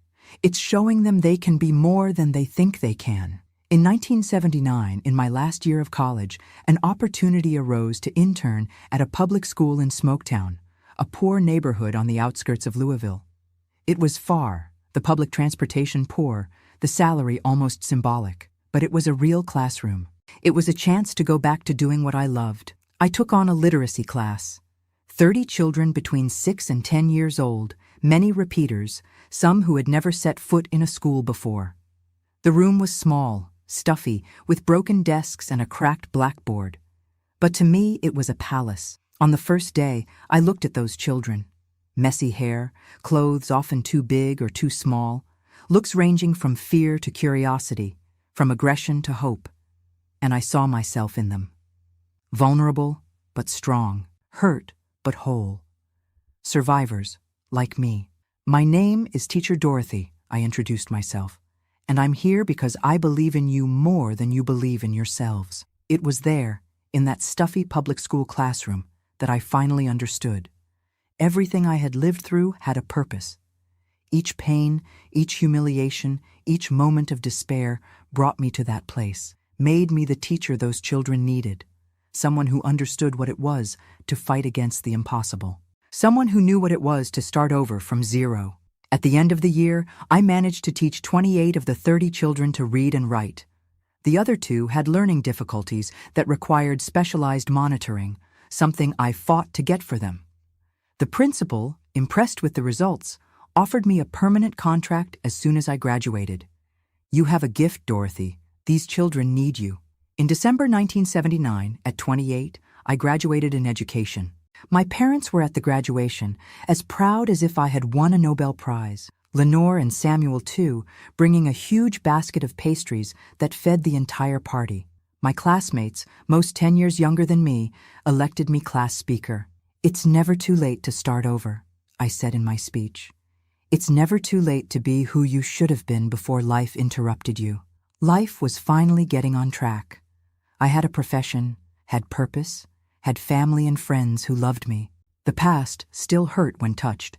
Speaker 1: It's showing them they can be more than they think they can. In 1979, in my last year of college, an opportunity arose to intern at a public school in Smoketown, a poor neighborhood on the outskirts of Louisville. It was far, the public transportation poor, the salary almost symbolic, but it was a real classroom. It was a chance to go back to doing what I loved. I took on a literacy class. 30 children between 6 and 10 years old, many repeaters, some who had never set foot in a school before. The room was small, stuffy, with broken desks and a cracked blackboard. But to me, it was a palace. On the first day, I looked at those children. Messy hair, clothes often too big or too small, looks ranging from fear to curiosity, from aggression to hope. And I saw myself in them. Vulnerable, but strong. Hurt, but whole. Survivors, like me. "My name is Teacher Dorothy," I introduced myself. "And I'm here because I believe in you more than you believe in yourselves." It was there, in that stuffy public school classroom, that I finally understood. Everything I had lived through had a purpose. Each pain, each humiliation, each moment of despair brought me to that place, made me the teacher those children needed, someone who understood what it was to fight against the impossible, someone who knew what it was to start over from zero. At the end of the year, I managed to teach 28 of the 30 children to read and write. The other 2 had learning difficulties that required specialized monitoring, something I fought to get for them. The principal, impressed with the results, offered me a permanent contract as soon as I graduated. "You have a gift, Dorothy. These children need you." In December 1979, at 28, I graduated in education. My parents were at the graduation, as proud as if I had won a Nobel Prize. Lenore and Samuel, too, bringing a huge basket of pastries that fed the entire party. My classmates, most 10 years younger than me, elected me class speaker. "It's never too late to start over," I said in my speech. "It's never too late to be who you should have been before life interrupted you." Life was finally getting on track. I had a profession, had purpose, had family and friends who loved me. The past still hurt when touched,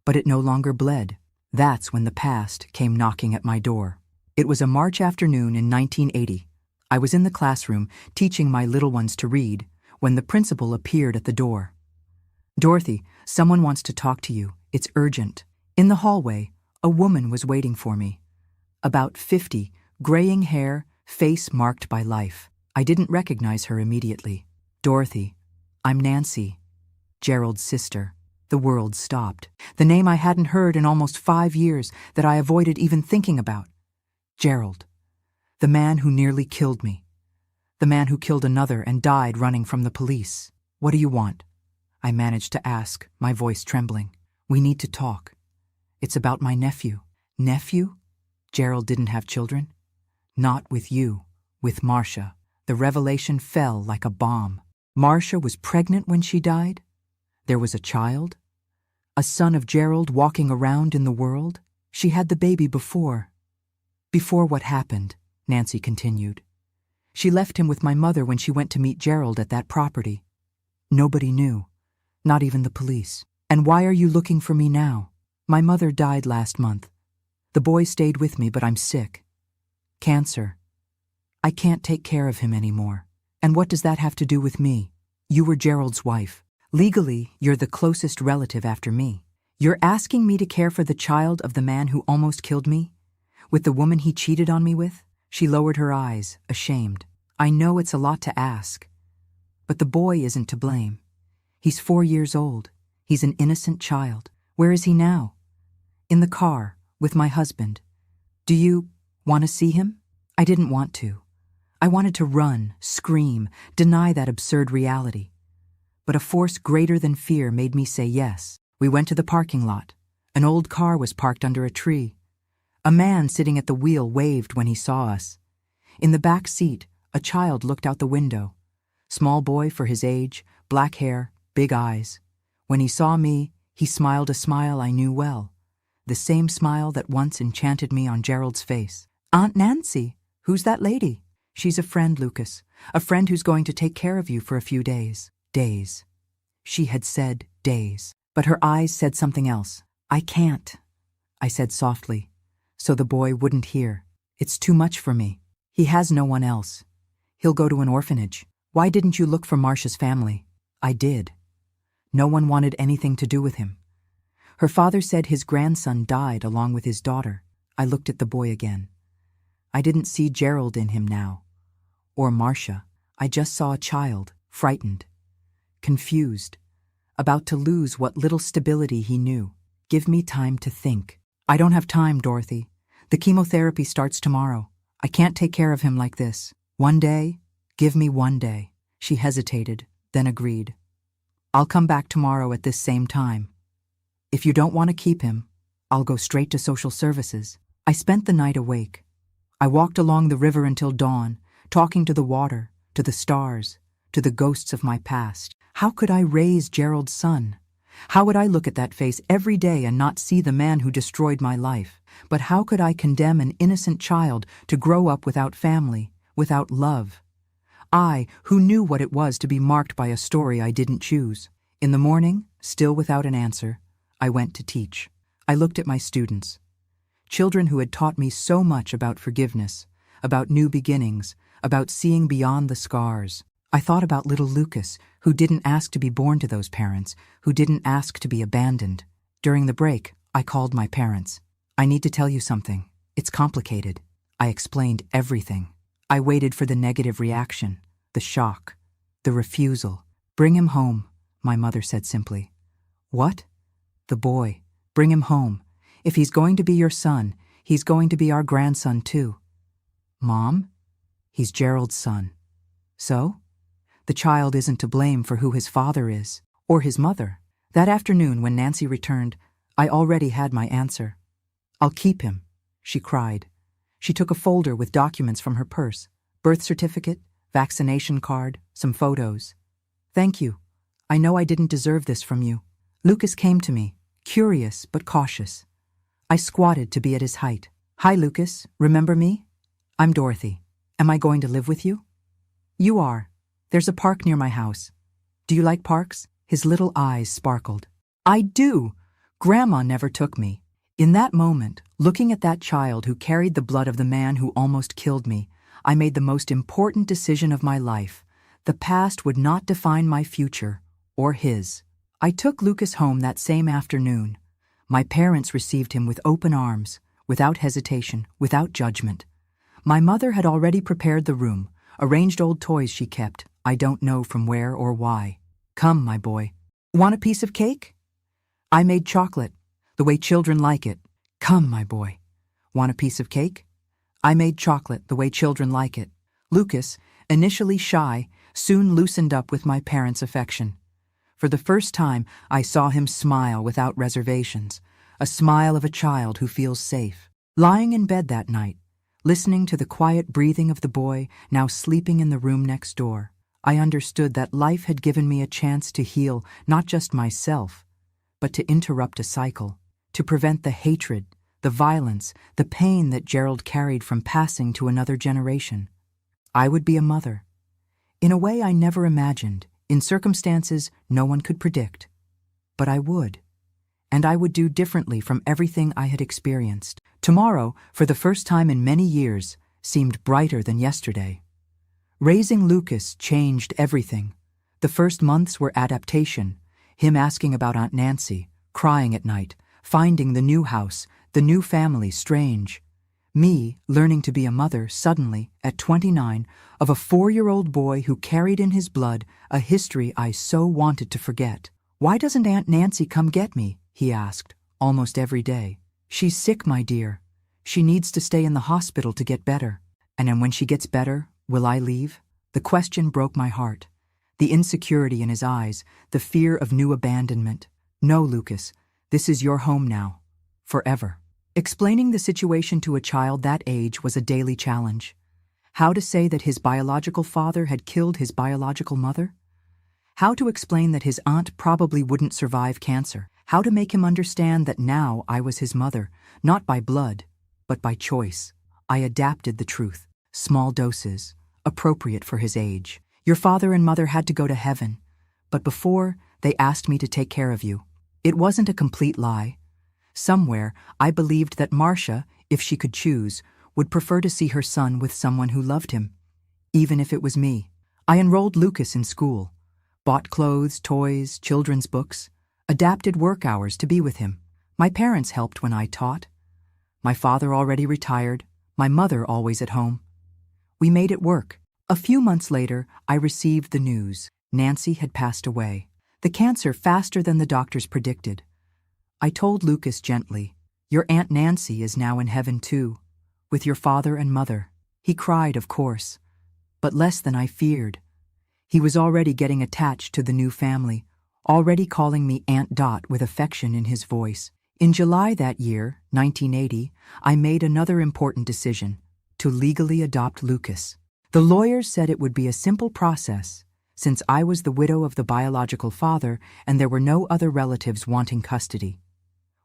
Speaker 1: but it no longer bled. That's when the past came knocking at my door. It was a March afternoon in 1980. I was in the classroom teaching my little ones to read when the principal appeared at the door. Dorothy, someone wants to talk to you. It's urgent. In the hallway, a woman was waiting for me. About 50, graying hair, face marked by life. I didn't recognize her immediately. Dorothy, I'm Nancy, Gerald's sister. The world stopped. The name I hadn't heard in almost 5 years, that I avoided even thinking about. Gerald. The man who nearly killed me. The man who killed another and died running from the police. What do you want? I managed to ask, my voice trembling. We need to talk. It's about my nephew. Nephew? Gerald didn't have children? Not with you, with Marcia. The revelation fell like a bomb. Marcia was pregnant when she died? There was a child? A son of Gerald walking around in the world? She had the baby before. Before what happened, Nancy continued. She left him with my mother when she went to meet Gerald at that property. Nobody knew, not even the police. And why are you looking for me now? My mother died last month. The boy stayed with me, but I'm sick. Cancer. I can't take care of him anymore. And what does that have to do with me? You were Gerald's wife. Legally, you're the closest relative after me. You're asking me to care for the child of the man who almost killed me? With the woman he cheated on me with? She lowered her eyes, ashamed. I know it's a lot to ask. But the boy isn't to blame. He's 4 years old. He's an innocent child. Where is he now? In the car, with my husband. Do you want to see him? I didn't want to. I wanted to run, scream, deny that absurd reality. But a force greater than fear made me say yes. We went to the parking lot. An old car was parked under a tree. A man sitting at the wheel waved when he saw us. In the back seat, a child looked out the window. Small boy for his age, black hair, big eyes. When he saw me, he smiled a smile I knew well. The same smile that once enchanted me on Gerald's face. Aunt Nancy, who's that lady? She's a friend, Lucas. A friend who's going to take care of you for a few days. Days. She had said days. But her eyes said something else. I can't, I said softly, so the boy wouldn't hear. It's too much for me. He has no one else. He'll go to an orphanage. Why didn't you look for Marcia's family? I did. No one wanted anything to do with him. Her father said his grandson died along with his daughter. I looked at the boy again. I didn't see Gerald in him now. Or Marcia. I just saw a child, frightened, confused, about to lose what little stability he knew. Give me time to think. I don't have time, Dorothy. The chemotherapy starts tomorrow. I can't take care of him like this. One day, give me 1 day. She hesitated, then agreed. I'll come back tomorrow at this same time. If you don't want to keep him, I'll go straight to social services. I spent the night awake. I walked along the river until dawn, talking to the water, to the stars, to the ghosts of my past. How could I raise Gerald's son? How would I look at that face every day and not see the man who destroyed my life? But how could I condemn an innocent child to grow up without family, without love? I, who knew what it was to be marked by a story I didn't choose. In the morning, still without an answer, I went to teach. I looked at my students. Children who had taught me so much about forgiveness, about new beginnings, about seeing beyond the scars. I thought about little Lucas, who didn't ask to be born to those parents, who didn't ask to be abandoned. During the break, I called my parents. I need to tell you something. It's complicated. I explained everything. I waited for the negative reaction, the shock, the refusal. Bring him home, my mother said simply. What? The boy. Bring him home. If he's going to be your son, he's going to be our grandson too. Mom? He's Gerald's son. So? The child isn't to blame for who his father is, or his mother. That afternoon when Nancy returned, I already had my answer. I'll keep him, she cried. She took a folder with documents from her purse, birth certificate, vaccination card, some photos. Thank you. I know I didn't deserve this from you. Lucas came to me, curious but cautious. I squatted to be at his height. Hi, Lucas. Remember me? I'm Dorothy. Am I going to live with you? You are. There's a park near my house. Do you like parks? His little eyes sparkled. I do. Grandma never took me. In that moment, looking at that child who carried the blood of the man who almost killed me, I made the most important decision of my life. The past would not define my future, or his. I took Lucas home that same afternoon. My parents received him with open arms, without hesitation, without judgment. My mother had already prepared the room, arranged old toys she kept, I don't know from where or why. Come, my boy. Want a piece of cake? I made chocolate, the way children like it. Come, my boy. Want a piece of cake? I made chocolate, the way children like it. Lucas, initially shy, soon loosened up with my parents' affection. For the first time, I saw him smile without reservations, a smile of a child who feels safe. Lying in bed that night, listening to the quiet breathing of the boy now sleeping in the room next door, I understood that life had given me a chance to heal not just myself, but to interrupt a cycle, to prevent the hatred, the violence, the pain that Gerald carried from passing to another generation. I would be a mother. In a way I never imagined, in circumstances no one could predict. But I would. And I would do differently from everything I had experienced. Tomorrow, for the first time in many years, seemed brighter than yesterday. Raising Lucas changed everything. The first months were adaptation, him asking about Aunt Nancy, crying at night, finding the new house, the new family strange. Me learning to be a mother suddenly, at 29, of a 4-year-old boy who carried in his blood a history I so wanted to forget. Why doesn't Aunt Nancy come get me? He asked, almost every day. She's sick, my dear. She needs to stay in the hospital to get better. And then when she gets better, will I leave? The question broke my heart. The insecurity in his eyes, the fear of new abandonment. No, Lucas, this is your home now. Forever. Explaining the situation to a child that age was a daily challenge. How to say that his biological father had killed his biological mother? How to explain that his aunt probably wouldn't survive cancer? How to make him understand that now I was his mother, not by blood, but by choice? I adapted the truth. Small doses, appropriate for his age. Your father and mother had to go to heaven, but before, they asked me to take care of you. It wasn't a complete lie. Somewhere, I believed that Marcia, if she could choose, would prefer to see her son with someone who loved him, even if it was me. I enrolled Lucas in school, bought clothes, toys, children's books, adapted work hours to be with him. My parents helped when I taught. My father already retired, my mother always at home. We made it work. A few months later, I received the news. Nancy had passed away. The cancer faster than the doctors predicted. I told Lucas gently, your Aunt Nancy is now in heaven too, with your father and mother. He cried, of course, but less than I feared. He was already getting attached to the new family, already calling me Aunt Dot with affection in his voice. In July that year, 1980, I made another important decision, to legally adopt Lucas. The lawyers said it would be a simple process, since I was the widow of the biological father and there were no other relatives wanting custody.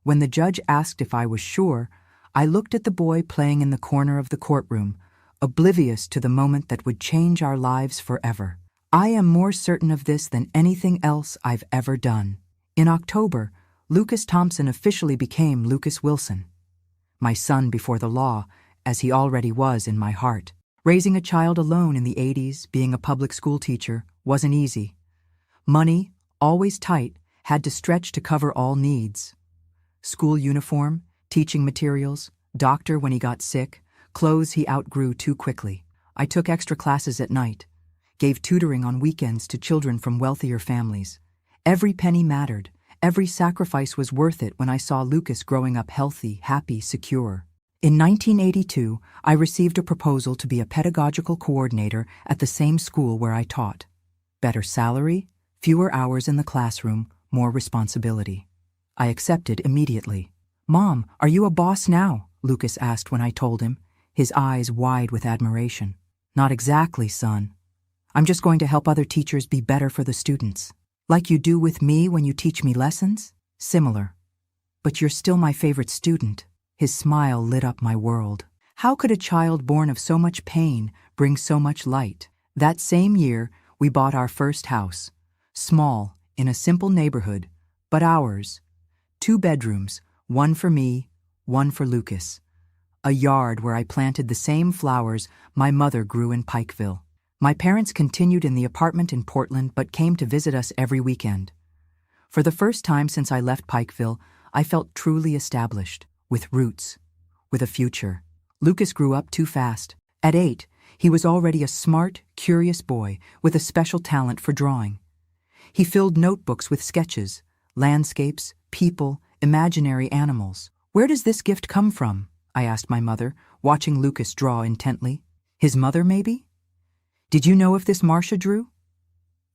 Speaker 1: When the judge asked if I was sure, I looked at the boy playing in the corner of the courtroom, oblivious to the moment that would change our lives forever. I am more certain of this than anything else I've ever done. In October, Lucas Thompson officially became Lucas Wilson. My son before the law, as he already was in my heart. Raising a child alone in the 80s, being a public school teacher, wasn't easy. Money, always tight, had to stretch to cover all needs. School uniform, teaching materials, doctor when he got sick, clothes he outgrew too quickly. I took extra classes at night, gave tutoring on weekends to children from wealthier families. Every penny mattered, every sacrifice was worth it when I saw Lucas growing up healthy, happy, secure. In 1982, I received a proposal to be a pedagogical coordinator at the same school where I taught. Better salary, fewer hours in the classroom, more responsibility. I accepted immediately. Mom, are you a boss now? Lucas asked when I told him, his eyes wide with admiration. Not exactly, son. I'm just going to help other teachers be better for the students. Like you do with me when you teach me lessons? Similar. But you're still my favorite student. His smile lit up my world. How could a child born of so much pain bring so much light? That same year, we bought our first house. Small, in a simple neighborhood, but ours. 2 bedrooms, one for me, one for Lucas. A yard where I planted the same flowers my mother grew in Pikeville. My parents continued in the apartment in Portland but came to visit us every weekend. For the first time since I left Pikeville, I felt truly established, with roots, with a future. Lucas grew up too fast. At 8, he was already a smart, curious boy with a special talent for drawing. He filled notebooks with sketches, landscapes, people, imaginary animals. "Where does this gift come from?" I asked my mother, watching Lucas draw intently. "His mother, maybe?" "Did you know if this Marcia drew?"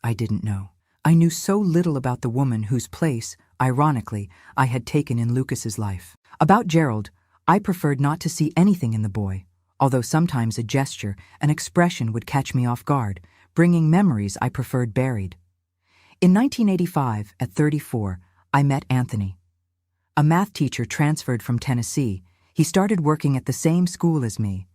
Speaker 1: I didn't know. I knew so little about the woman whose place, ironically, I had taken in Lucas's life. About Gerald, I preferred not to see anything in the boy, although sometimes a gesture, an expression would catch me off guard, bringing memories I preferred buried. In 1985, at 34, I met Anthony. A math teacher transferred from Tennessee. He started working at the same school as me.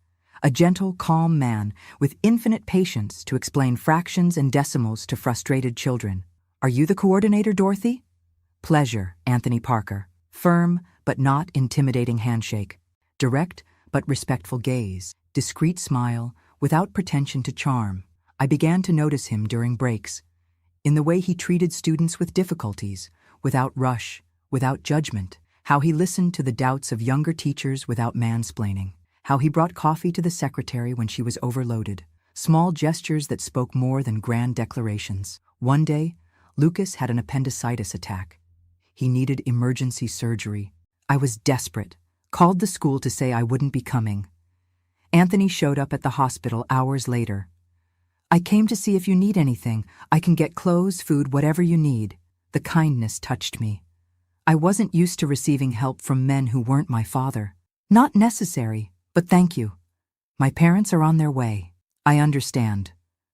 Speaker 1: A gentle, calm man with infinite patience to explain fractions and decimals to frustrated children. "Are you the coordinator, Dorothy?" "Pleasure, Anthony Parker." Firm but not intimidating handshake. Direct but respectful gaze. Discreet smile without pretension to charm. I began to notice him during breaks. In the way he treated students with difficulties, without rush, without judgment. How he listened to the doubts of younger teachers without mansplaining. How he brought coffee to the secretary when she was overloaded. Small gestures that spoke more than grand declarations. One day, Lucas had an appendicitis attack. He needed emergency surgery. I was desperate. Called the school to say I wouldn't be coming. Anthony showed up at the hospital hours later. "I came to see if you need anything. I can get clothes, food, whatever you need." The kindness touched me. I wasn't used to receiving help from men who weren't my father. "Not necessary, but thank you. My parents are on their way." "I understand,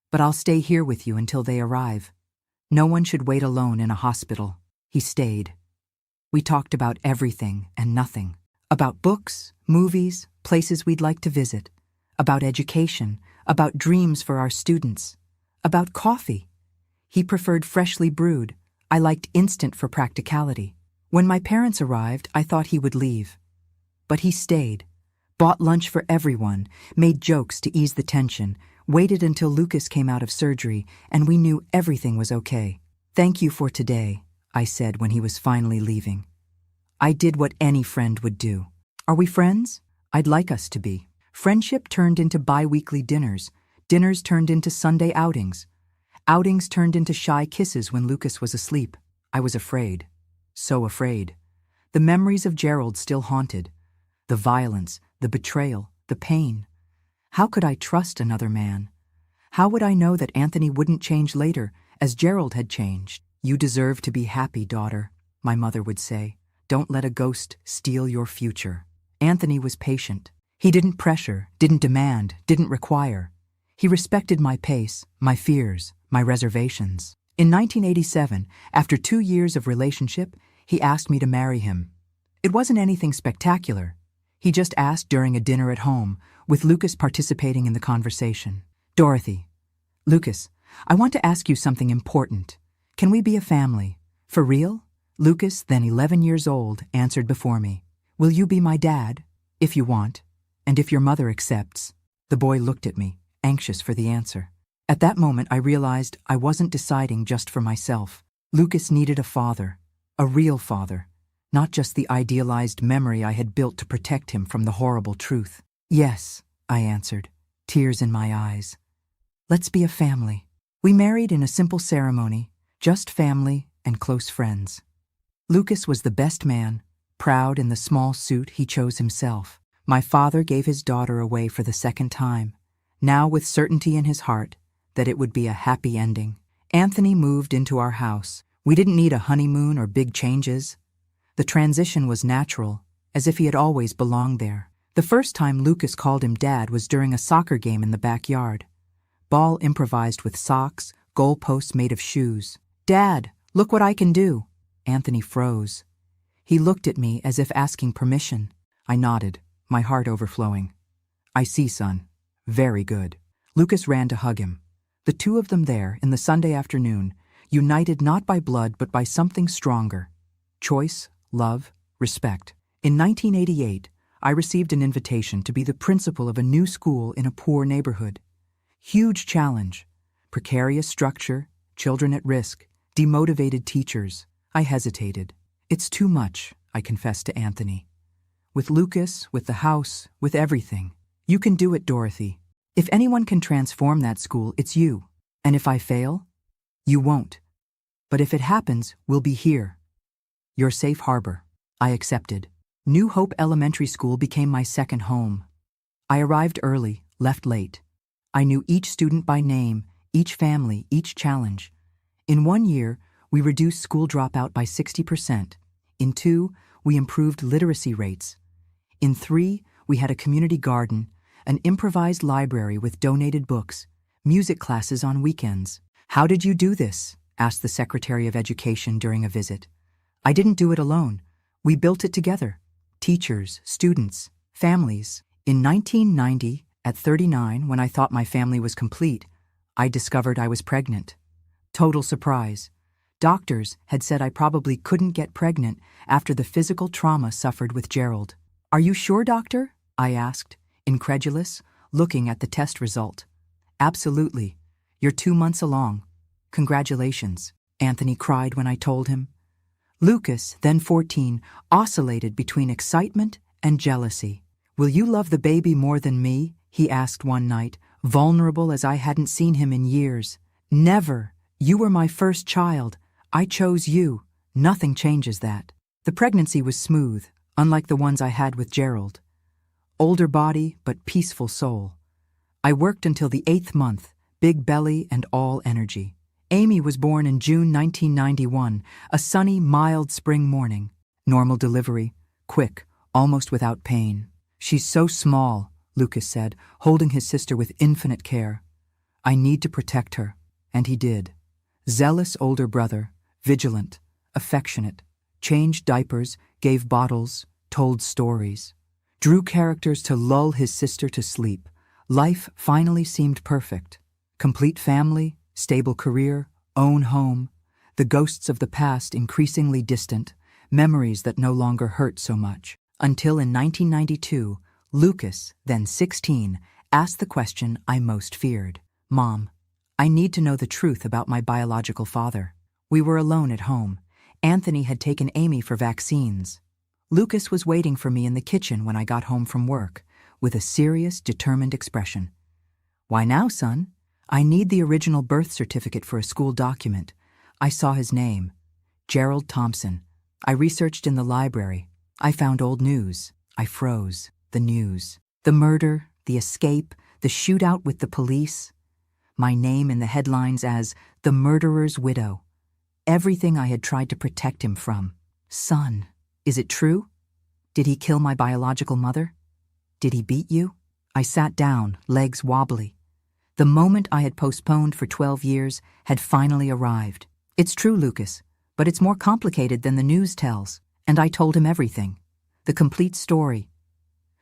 Speaker 1: but I'll stay here with you until they arrive. No one should wait alone in a hospital." He stayed. We talked about everything and nothing. About books, movies, places we'd like to visit. About education, about dreams for our students. About coffee. He preferred freshly brewed. I liked instant for practicality. When my parents arrived, I thought he would leave. But he stayed, bought lunch for everyone, made jokes to ease the tension, waited until Lucas came out of surgery, and we knew everything was okay. "Thank you for today," I said when he was finally leaving. I did what any friend would do. "Are we friends?" "I'd like us to be." Friendship turned into bi-weekly dinners. Dinners turned into Sunday outings. Outings turned into shy kisses when Lucas was asleep. I was afraid. So afraid. The memories of Gerald still haunted. The violence, the betrayal, the pain. How could I trust another man? How would I know that Anthony wouldn't change later, as Gerald had changed? "You deserve to be happy, daughter," my mother would say. "Don't let a ghost steal your future." Anthony was patient. He didn't pressure, didn't demand, didn't require. He respected my pace, my fears, my reservations. In 1987, after 2 years of relationship, he asked me to marry him. It wasn't anything spectacular. He just asked during a dinner at home, with Lucas participating in the conversation. "Dorothy, Lucas, I want to ask you something important. Can we be a family? For real?" Lucas, then 11 years old, answered before me. "Will you be my dad? If you want, and if your mother accepts." The boy looked at me, anxious for the answer. At that moment, I realized I wasn't deciding just for myself. Lucas needed a father, a real father, not just the idealized memory I had built to protect him from the horrible truth. "Yes," I answered, tears in my eyes. "Let's be a family." We married in a simple ceremony, just family and close friends. Lucas was the best man, proud in the small suit he chose himself. My father gave his daughter away for the second time, now with certainty in his heart that it would be a happy ending. Anthony moved into our house. We didn't need a honeymoon or big changes. The transition was natural, as if he had always belonged there. The first time Lucas called him Dad was during a soccer game in the backyard. Ball improvised with socks, goalposts made of shoes. "Dad, look what I can do." Anthony froze. He looked at me as if asking permission. I nodded, my heart overflowing. "I see, son. Very good." Lucas ran to hug him. The two of them there, in the Sunday afternoon, united not by blood but by something stronger. Choice, love, respect. In 1988, I received an invitation to be the principal of a new school in a poor neighborhood. Huge challenge. Precarious structure, children at risk, demotivated teachers. I hesitated. It's too much, I confessed to Anthony. With Lucas, with the house, with everything. You can do it, Dorothy. If anyone can transform that school, it's you. And if I fail, you won't. But if it happens, we'll be here. Your safe harbor. I accepted. New Hope Elementary School became my second home. I arrived early, left late. I knew each student by name, each family, each challenge. In 1 year, we reduced school dropout by 60%. In 2, we improved literacy rates. In 3, we had a community garden, an improvised library with donated books, music classes on weekends. How did you do this? Asked the Secretary of Education during a visit. I didn't do it alone. We built it together. Teachers, students, families. In 1990, at 39, when I thought my family was complete, I discovered I was pregnant. Total surprise. Doctors had said I probably couldn't get pregnant after the physical trauma suffered with Gerald. Are you sure, doctor? I asked, incredulous, looking at the test result. Absolutely. You're 2 months along. Congratulations, Anthony cried when I told him. Lucas, then 14, oscillated between excitement and jealousy. Will you love the baby more than me? He asked one night, vulnerable as I hadn't seen him in years. Never. You were my first child. I chose you. Nothing changes that. The pregnancy was smooth, unlike the ones I had with Gerald. Older body, but peaceful soul. I worked until the 8th month, big belly and all energy. Amy was born in June 1991, a sunny, mild spring morning. Normal delivery, quick, almost without pain. She's so small, Lucas said, holding his sister with infinite care. I need to protect her, and he did. Zealous older brother, vigilant, affectionate, changed diapers, gave bottles, told stories. Drew characters to lull his sister to sleep. Life finally seemed perfect. Complete family, stable career, own home, the ghosts of the past increasingly distant, memories that no longer hurt so much. Until in 1992, Lucas, then 16, asked the question I most feared. Mom, I need to know the truth about my biological father. We were alone at home. Anthony had taken Amy for vaccines. Lucas was waiting for me in the kitchen when I got home from work, with a serious, determined expression. Why now, son? I need the original birth certificate for a school document. I saw his name, Gerald Thompson. I researched in the library. I found old news. I froze. The news. The murder, the escape, the shootout with the police. My name in the headlines as the murderer's widow. Everything I had tried to protect him from. Son, is it true? Did he kill my biological mother? Did he beat you? I sat down, legs wobbly. The moment I had postponed for 12 years had finally arrived. It's true, Lucas, but it's more complicated than the news tells. And I told him everything. The complete story.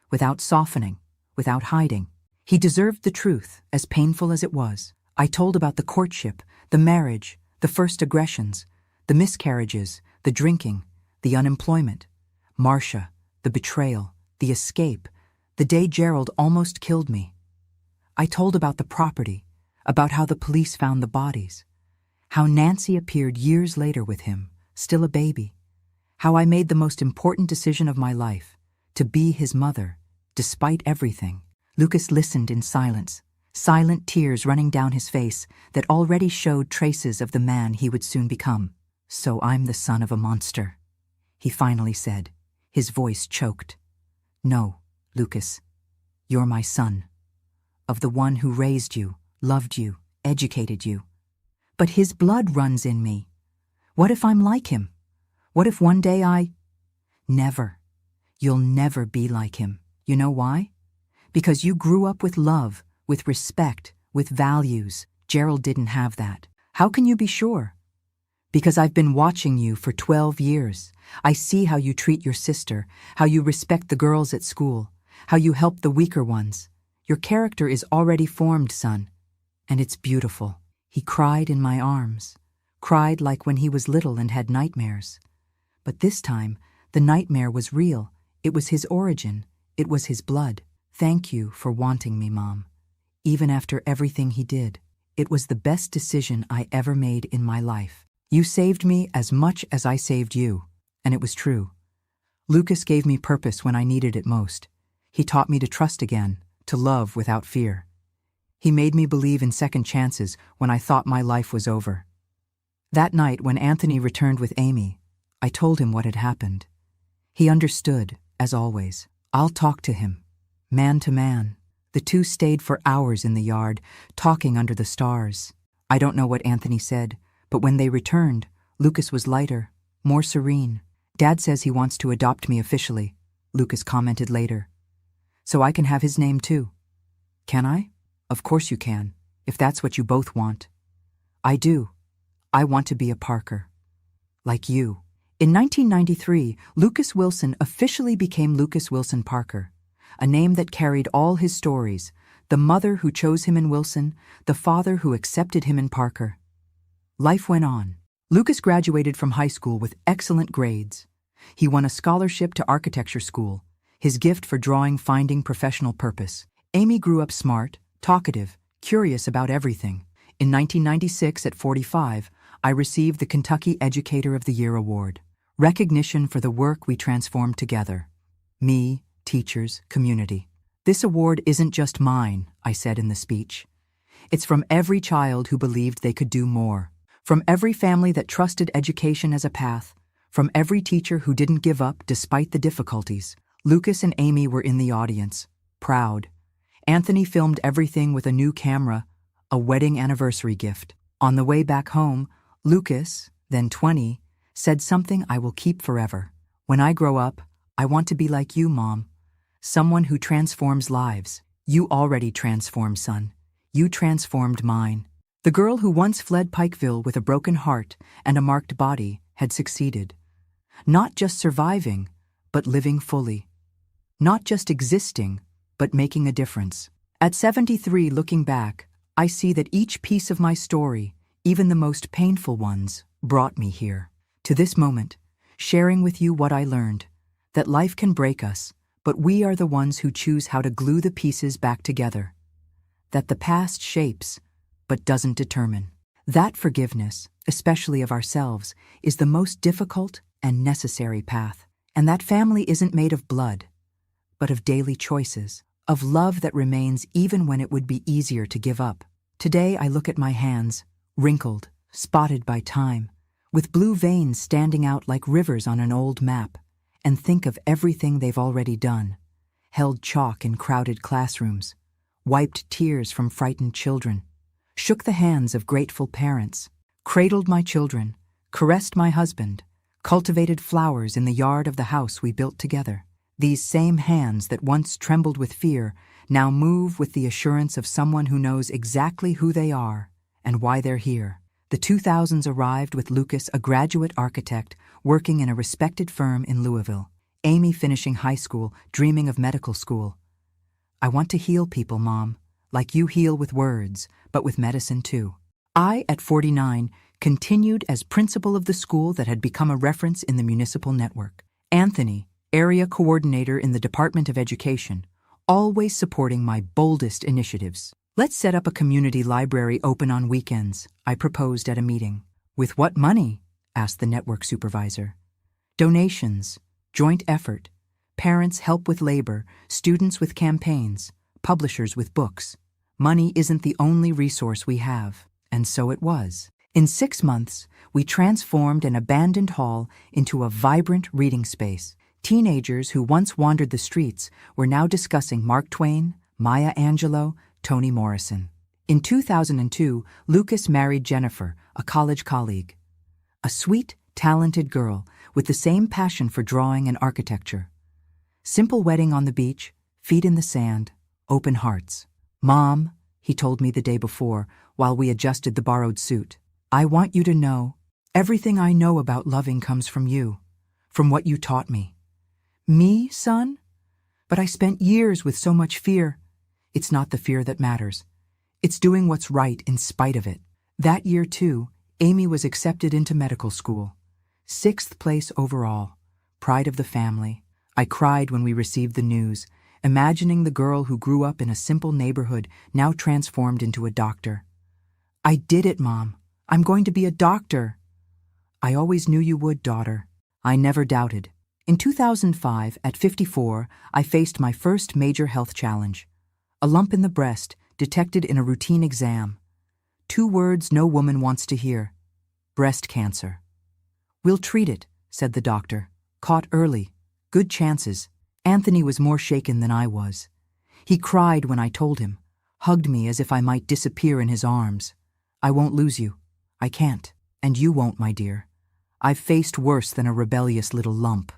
Speaker 1: Without softening, without hiding. He deserved the truth, as painful as it was. I told about the courtship, the marriage, the first aggressions, the miscarriages, the drinking, the unemployment, Marcia, the betrayal, the escape, the day Gerald almost killed me. I told about the property, about how the police found the bodies, how Nancy appeared years later with him, still a baby, how I made the most important decision of my life, to be his mother, despite everything. Lucas listened in silence, silent tears running down his face that already showed traces of the man he would soon become. So I'm the son of a monster, he finally said, his voice choked. No, Lucas, you're my son. Of the one who raised you, loved you, educated you. But his blood runs in me. What if I'm like him? What if one day Never. You'll never be like him. You know why? Because you grew up with love, with respect, with values. Gerald didn't have that. How can you be sure? Because I've been watching you for 12 years. I see how you treat your sister, how you respect the girls at school, how you help the weaker ones. Your character is already formed, son, and it's beautiful. He cried in my arms, cried like when he was little and had nightmares. But this time, the nightmare was real. It was his origin. It was his blood. Thank you for wanting me, Mom. Even after everything he did, it was the best decision I ever made in my life. You saved me as much as I saved you, and it was true. Lucas gave me purpose when I needed it most. He taught me to trust again, to love without fear. He made me believe in second chances when I thought my life was over. That night, when Anthony returned with Amy, I told him what had happened. He understood, as always. I'll talk to him, man to man. The two stayed for hours in the yard, talking under the stars. I don't know what Anthony said, but when they returned, Lucas was lighter, more serene. Dad says he wants to adopt me officially, Lucas commented later. So I can have his name too. Can I? Of course you can, if that's what you both want. I do. I want to be a Parker. Like you. In 1993, Lucas Wilson officially became Lucas Wilson Parker, a name that carried all his stories, the mother who chose him in Wilson, the father who accepted him in Parker. Life went on. Lucas graduated from high school with excellent grades. He won a scholarship to architecture school, his gift for drawing finding professional purpose. Amy grew up smart, talkative, curious about everything. In 1996, at 45, I received the Kentucky Educator of the Year award, recognition for the work we transformed together. Me, teachers, community. This award isn't just mine, I said in the speech. It's from every child who believed they could do more, from every family that trusted education as a path, from every teacher who didn't give up despite the difficulties. Lucas and Amy were in the audience, proud. Anthony filmed everything with a new camera, a wedding anniversary gift. On the way back home, Lucas, then 20, said something I will keep forever. When I grow up, I want to be like you, Mom. Someone who transforms lives. You already transformed, son. You transformed mine. The girl who once fled Pikeville with a broken heart and a marked body had succeeded. Not just surviving, but living fully. Not just existing, but making a difference. At 73, looking back, I see that each piece of my story, even the most painful ones, brought me here. To this moment, sharing with you what I learned, that life can break us, but we are the ones who choose how to glue the pieces back together. That the past shapes, but doesn't determine. That forgiveness, especially of ourselves, is the most difficult and necessary path. And that family isn't made of blood, but of daily choices, of love that remains even when it would be easier to give up. Today I look at my hands, wrinkled, spotted by time, with blue veins standing out like rivers on an old map, and think of everything they've already done. Held chalk in crowded classrooms, wiped tears from frightened children, shook the hands of grateful parents, cradled my children, caressed my husband, cultivated flowers in the yard of the house we built together. These same hands that once trembled with fear now move with the assurance of someone who knows exactly who they are and why they're here. The 2000s arrived with Lucas, a graduate architect, working in a respected firm in Louisville. Amy finishing high school, dreaming of medical school. I want to heal people, Mom, like you heal with words, but with medicine too. I, at 49, continued as principal of the school that had become a reference in the municipal network. Anthony, area coordinator in the Department of Education, always supporting my boldest initiatives. Let's set up a community library open on weekends, I proposed at a meeting. With what money? Asked the network supervisor. Donations, joint effort, parents help with labor, students with campaigns, publishers with books. Money isn't the only resource we have, and so it was. In 6 months, we transformed an abandoned hall into a vibrant reading space. Teenagers who once wandered the streets were now discussing Mark Twain, Maya Angelou, Toni Morrison. In 2002, Lucas married Jennifer, a college colleague. A sweet, talented girl with the same passion for drawing and architecture. Simple wedding on the beach, feet in the sand, open hearts. Mom, he told me the day before while we adjusted the borrowed suit, I want you to know, everything I know about loving comes from you, from what you taught me. Me, son? But I spent years with so much fear. It's not the fear that matters. It's doing what's right in spite of it. That year, too, Amy was accepted into medical school. 6th place overall. Pride of the family. I cried when we received the news, imagining the girl who grew up in a simple neighborhood now transformed into a doctor. I did it, Mom. I'm going to be a doctor. I always knew you would, daughter. I never doubted. In 2005, at 54, I faced my first major health challenge. A lump in the breast, detected in a routine exam. 2 words no woman wants to hear. Breast cancer. We'll treat it, said the doctor. Caught early. Good chances. Anthony was more shaken than I was. He cried when I told him, hugged me as if I might disappear in his arms. I won't lose you. I can't. And you won't, my dear. I've faced worse than a rebellious little lump.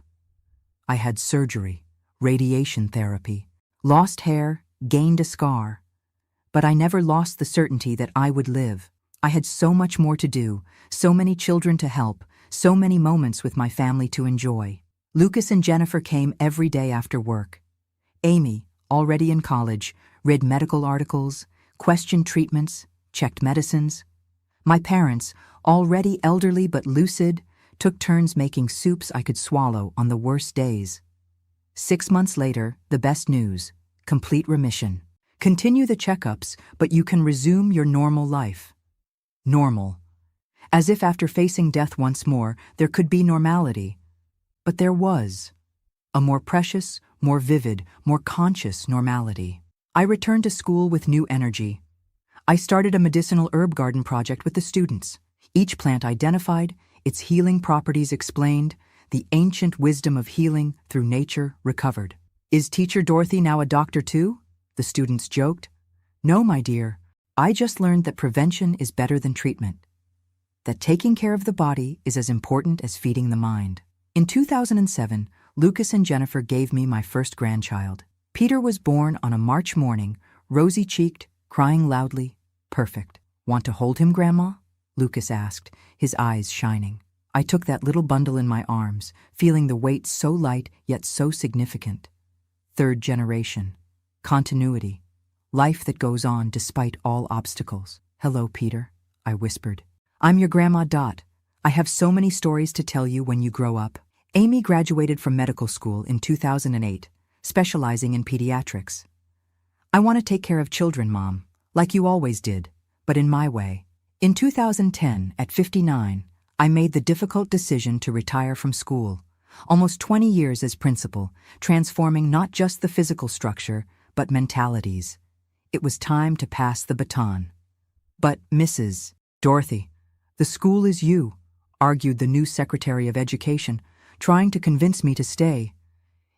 Speaker 1: I had surgery, radiation therapy, lost hair, gained a scar. But I never lost the certainty that I would live. I had so much more to do, so many children to help, so many moments with my family to enjoy. Lucas and Jennifer came every day after work. Amy, already in college, read medical articles, questioned treatments, checked medicines. My parents, already elderly but lucid, took turns making soups I could swallow on the worst days. 6 months later, the best news: complete remission. Continue the checkups, but you can resume your normal life. Normal. As if after facing death once more, there could be normality. But there was. A more precious, more vivid, more conscious normality. I returned to school with new energy. I started a medicinal herb garden project with the students. Each plant identified, its healing properties explained, the ancient wisdom of healing through nature recovered. Is Teacher Dorothy now a doctor too? The students joked. No, my dear. I just learned that prevention is better than treatment. That taking care of the body is as important as feeding the mind. In 2007, Lucas and Jennifer gave me my first grandchild. Peter was born on a March morning, rosy-cheeked, crying loudly, perfect. Want to hold him, Grandma? Lucas asked, his eyes shining. I took that little bundle in my arms, feeling the weight so light yet so significant. 3rd generation. Continuity. Life that goes on despite all obstacles. Hello, Peter, I whispered. I'm your Grandma Dot. I have so many stories to tell you when you grow up. Amy graduated from medical school in 2008, specializing in pediatrics. I want to take care of children, Mom, like you always did, but in my way. In 2010, at 59, I made the difficult decision to retire from school. Almost 20 years as principal, transforming not just the physical structure, but mentalities. It was time to pass the baton. But, Mrs. Dorothy, the school is you, argued the new Secretary of Education, trying to convince me to stay.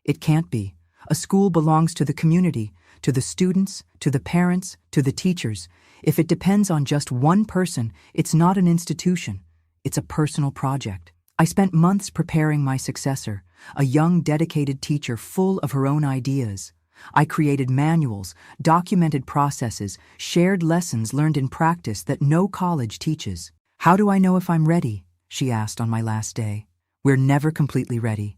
Speaker 1: It can't be. A school belongs to the community, to the students, to the parents, to the teachers. If it depends on just one person, it's not an institution. It's a personal project. I spent months preparing my successor, a young, dedicated teacher full of her own ideas. I created manuals, documented processes, shared lessons learned in practice that no college teaches. How do I know if I'm ready? She asked on my last day. We're never completely ready,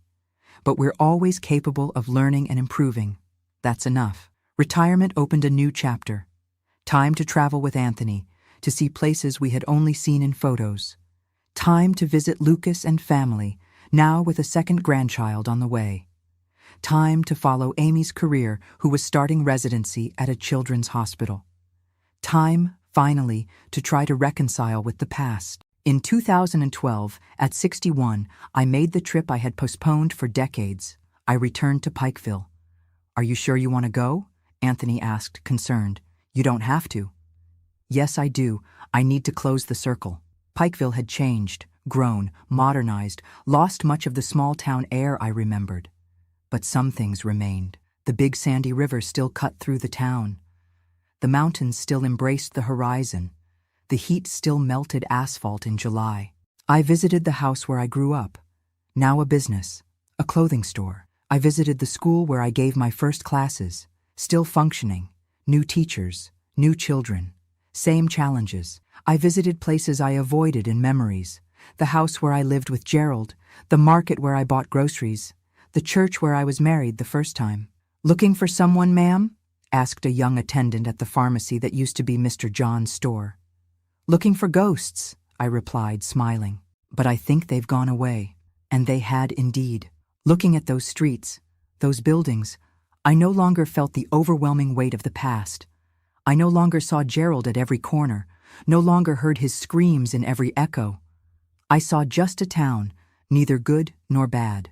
Speaker 1: but we're always capable of learning and improving. That's enough. Retirement opened a new chapter. Time to travel with Anthony, to see places we had only seen in photos. Time to visit Lucas and family, now with a 2nd grandchild on the way. Time to follow Amy's career, who was starting residency at a children's hospital. Time, finally, to try to reconcile with the past. In 2012, at 61, I made the trip I had postponed for decades. I returned to Pikeville. Are you sure you want to go? Anthony asked, concerned. You don't have to. Yes, I do. I need to close the circle. Pikeville had changed, grown, modernized, lost much of the small-town air I remembered. But some things remained. The big sandy river still cut through the town. The mountains still embraced the horizon. The heat still melted asphalt in July. I visited the house where I grew up, now a business, a clothing store. I visited the school where I gave my first classes, still functioning, new teachers, new children, same challenges. I visited places I avoided in memories, the house where I lived with Gerald, the market where I bought groceries, the church where I was married the first time. Looking for someone, ma'am? Asked a young attendant at the pharmacy that used to be Mr. John's store. Looking for ghosts, I replied, smiling. But I think they've gone away. And they had indeed. Looking at those streets, those buildings, I no longer felt the overwhelming weight of the past. I no longer saw Gerald at every corner, no longer heard his screams in every echo. I saw just a town, neither good nor bad.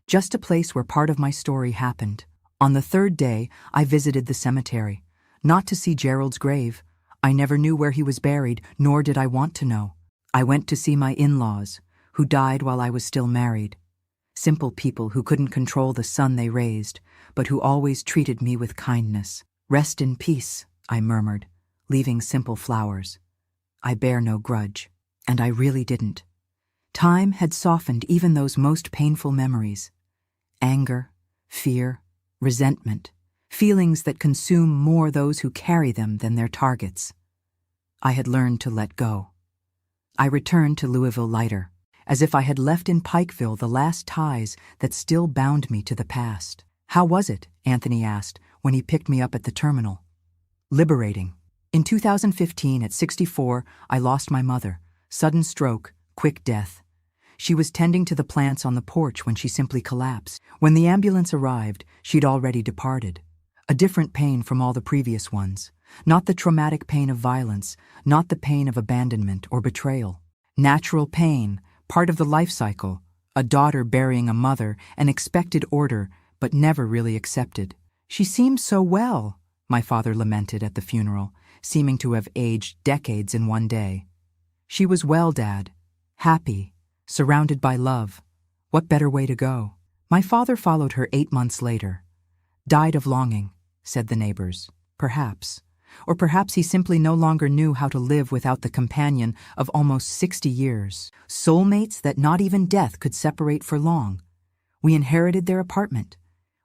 Speaker 1: Just a place where part of my story happened. On the third day, I visited the cemetery. Not to see Gerald's grave. I never knew where he was buried, nor did I want to know. I went to see my in-laws, who died while I was still married. Simple people who couldn't control the son they raised, but who always treated me with kindness. "Rest in peace," I murmured, leaving simple flowers. I bear no grudge, and I really didn't. Time had softened even those most painful memories. Anger, fear, resentment, feelings that consume more those who carry them than their targets. I had learned to let go. I returned to Louisville lighter, as if I had left in Pikeville the last ties that still bound me to the past. "How was it?" Anthony asked when he picked me up at the terminal. "Liberating." In 2015, at 64, I lost my mother. Sudden stroke, quick death. She was tending to the plants on the porch when she simply collapsed. When the ambulance arrived, she'd already departed. A different pain from all the previous ones. Not the traumatic pain of violence, not the pain of abandonment or betrayal. Natural pain, part of the life cycle. A daughter burying a mother, an expected order, but never really accepted. "She seemed so well," my father lamented at the funeral, seeming to have aged decades in one day. "She was well, Dad. Happy. Surrounded by love. What better way to go?" My father followed her 8 months later. "Died of longing," said the neighbors. Perhaps. Or perhaps he simply no longer knew how to live without the companion of almost 60 years. Soulmates that not even death could separate for long. We inherited their apartment.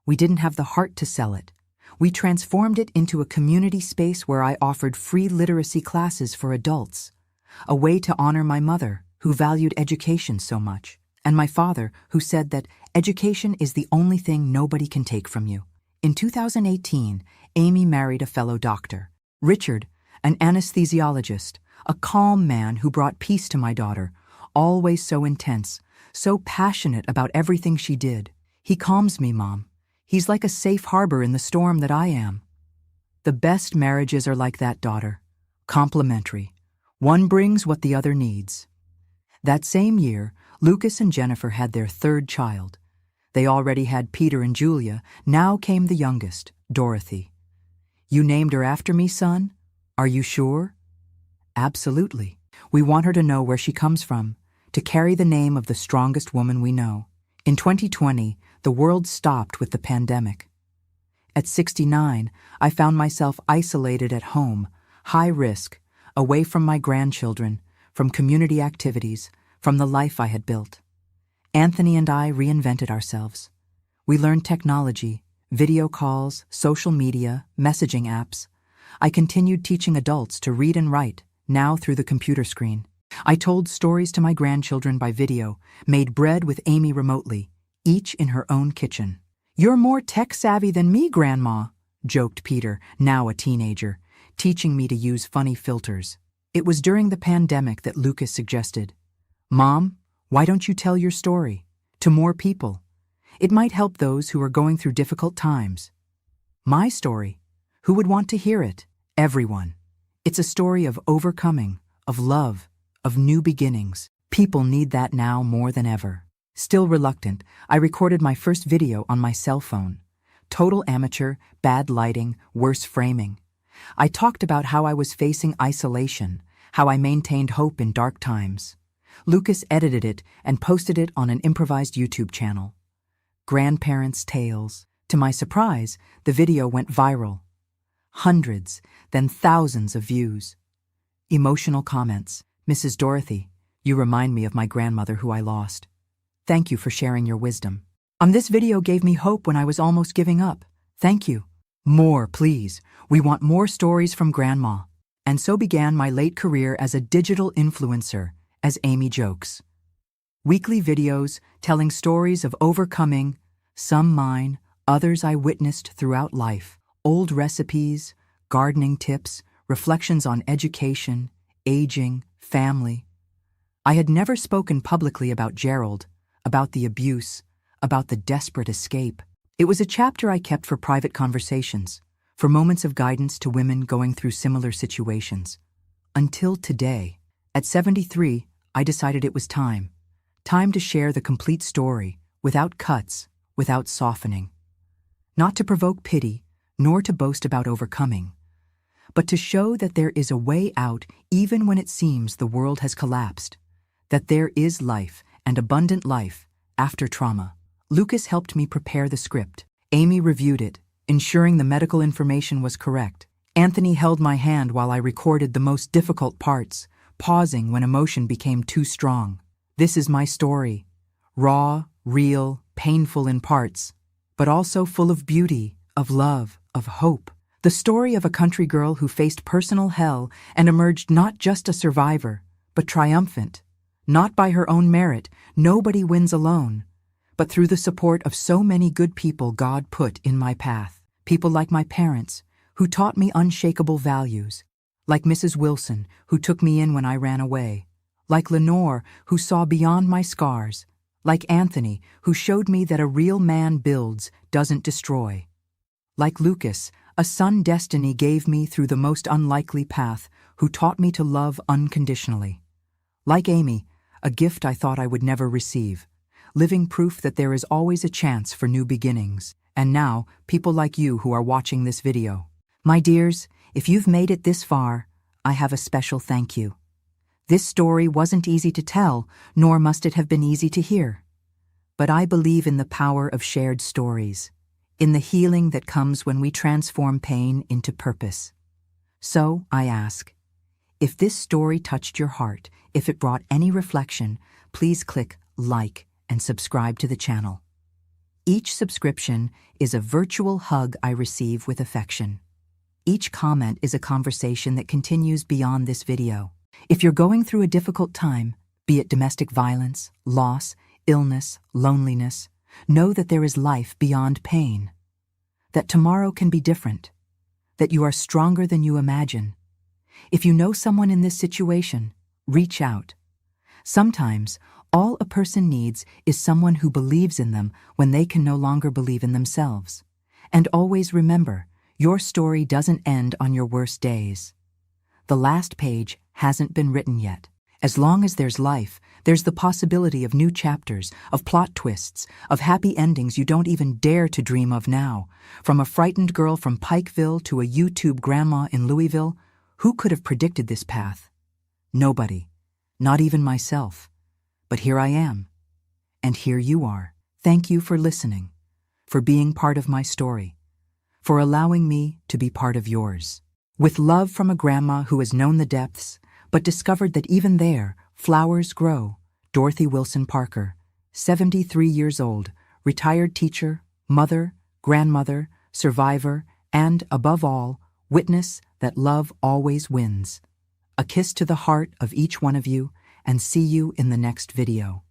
Speaker 1: We didn't have the heart to sell it. We transformed it into a community space where I offered free literacy classes for adults. A way to honor my mother, who valued education so much, and my father, who said that education is the only thing nobody can take from you. In 2018, Amy married a fellow doctor. Richard, an anesthesiologist, a calm man who brought peace to my daughter, always so intense, so passionate about everything she did. "He calms me, Mom. He's like a safe harbor in the storm that I am." The best marriages are like that, daughter. Complementary. One brings what the other needs. That same year, Lucas and Jennifer had their third child. They already had Peter and Julia. Now came the youngest, Dorothy. "You named her after me, son? Are you sure?" "Absolutely. We want her to know where she comes from, to carry the name of the strongest woman we know." In 2020, the world stopped with the pandemic. At 69, I found myself isolated at home, high risk, away from my grandchildren, from community activities, from the life I had built. Anthony and I reinvented ourselves. We learned technology, video calls, social media, messaging apps. I continued teaching adults to read and write, now through the computer screen. I told stories to my grandchildren by video, made bread with Amy remotely, each in her own kitchen. "You're more tech-savvy than me, Grandma," joked Peter, now a teenager, teaching me to use funny filters. It was during the pandemic that Lucas suggested, "Mom, why don't you tell your story to more people? It might help those who are going through difficult times." My story? Who would want to hear it? Everyone. It's a story of overcoming, of love, of new beginnings. People need that now more than ever. Still reluctant, I recorded my first video on my cell phone. Total amateur, bad lighting, worse framing. I talked about how I was facing isolation, how I maintained hope in dark times. Lucas edited it and posted it on an improvised YouTube channel. Grandparents' Tales. To my surprise, the video went viral. Hundreds, then thousands of views. Emotional comments. "Mrs. Dorothy, you remind me of my grandmother who I lost. Thank you for sharing your wisdom. This video gave me hope when I was almost giving up. Thank you. More, please. We want more stories from Grandma." And so began my late career as a digital influencer, as Amy jokes. Weekly videos telling stories of overcoming, some mine, others I witnessed throughout life. Old recipes, gardening tips, reflections on education, aging, family. I had never spoken publicly about Gerald, about the abuse, about the desperate escape. It was a chapter I kept for private conversations, for moments of guidance to women going through similar situations. Until today, at 73, I decided it was time. Time to share the complete story, without cuts, without softening. Not to provoke pity, nor to boast about overcoming, but to show that there is a way out even when it seems the world has collapsed, that there is life and abundant life after trauma. Lucas helped me prepare the script. Amy reviewed it, ensuring the medical information was correct. Anthony held my hand while I recorded the most difficult parts, pausing when emotion became too strong. This is my story. Raw, real, painful in parts, but also full of beauty, of love, of hope. The story of a country girl who faced personal hell and emerged not just a survivor, but triumphant. Not by her own merit, nobody wins alone, but through the support of so many good people God put in my path. People like my parents, who taught me unshakable values. Like Mrs. Wilson, who took me in when I ran away. Like Lenore, who saw beyond my scars. Like Anthony, who showed me that a real man builds, doesn't destroy. Like Lucas, a son destiny gave me through the most unlikely path, who taught me to love unconditionally. Like Amy, a gift I thought I would never receive, living proof that there is always a chance for new beginnings. And now, people like you who are watching this video. My dears, if you've made it this far, I have a special thank you. This story wasn't easy to tell, nor must it have been easy to hear. But I believe in the power of shared stories, in the healing that comes when we transform pain into purpose. So, I ask, if this story touched your heart, if it brought any reflection, please click like and subscribe to the channel. Each subscription is a virtual hug I receive with affection. Each comment is a conversation that continues beyond this video. If you're going through a difficult time, be it domestic violence, loss, illness, loneliness, know that there is life beyond pain. That tomorrow can be different. That you are stronger than you imagine. If you know someone in this situation, reach out. Sometimes, all a person needs is someone who believes in them when they can no longer believe in themselves. And always remember, your story doesn't end on your worst days. The last page hasn't been written yet. As long as there's life, there's the possibility of new chapters, of plot twists, of happy endings you don't even dare to dream of now. From a frightened girl from Pikeville to a YouTube grandma in Louisville, who could have predicted this path? Nobody. Not even myself. But here I am. And here you are. Thank you for listening, for being part of my story, for allowing me to be part of yours. With love from a grandma who has known the depths, but discovered that even there, flowers grow. Dorothy Wilson Parker, 73 years old, retired teacher, mother, grandmother, survivor, and, above all, witness that love always wins. A kiss to the heart of each one of you, and see you in the next video.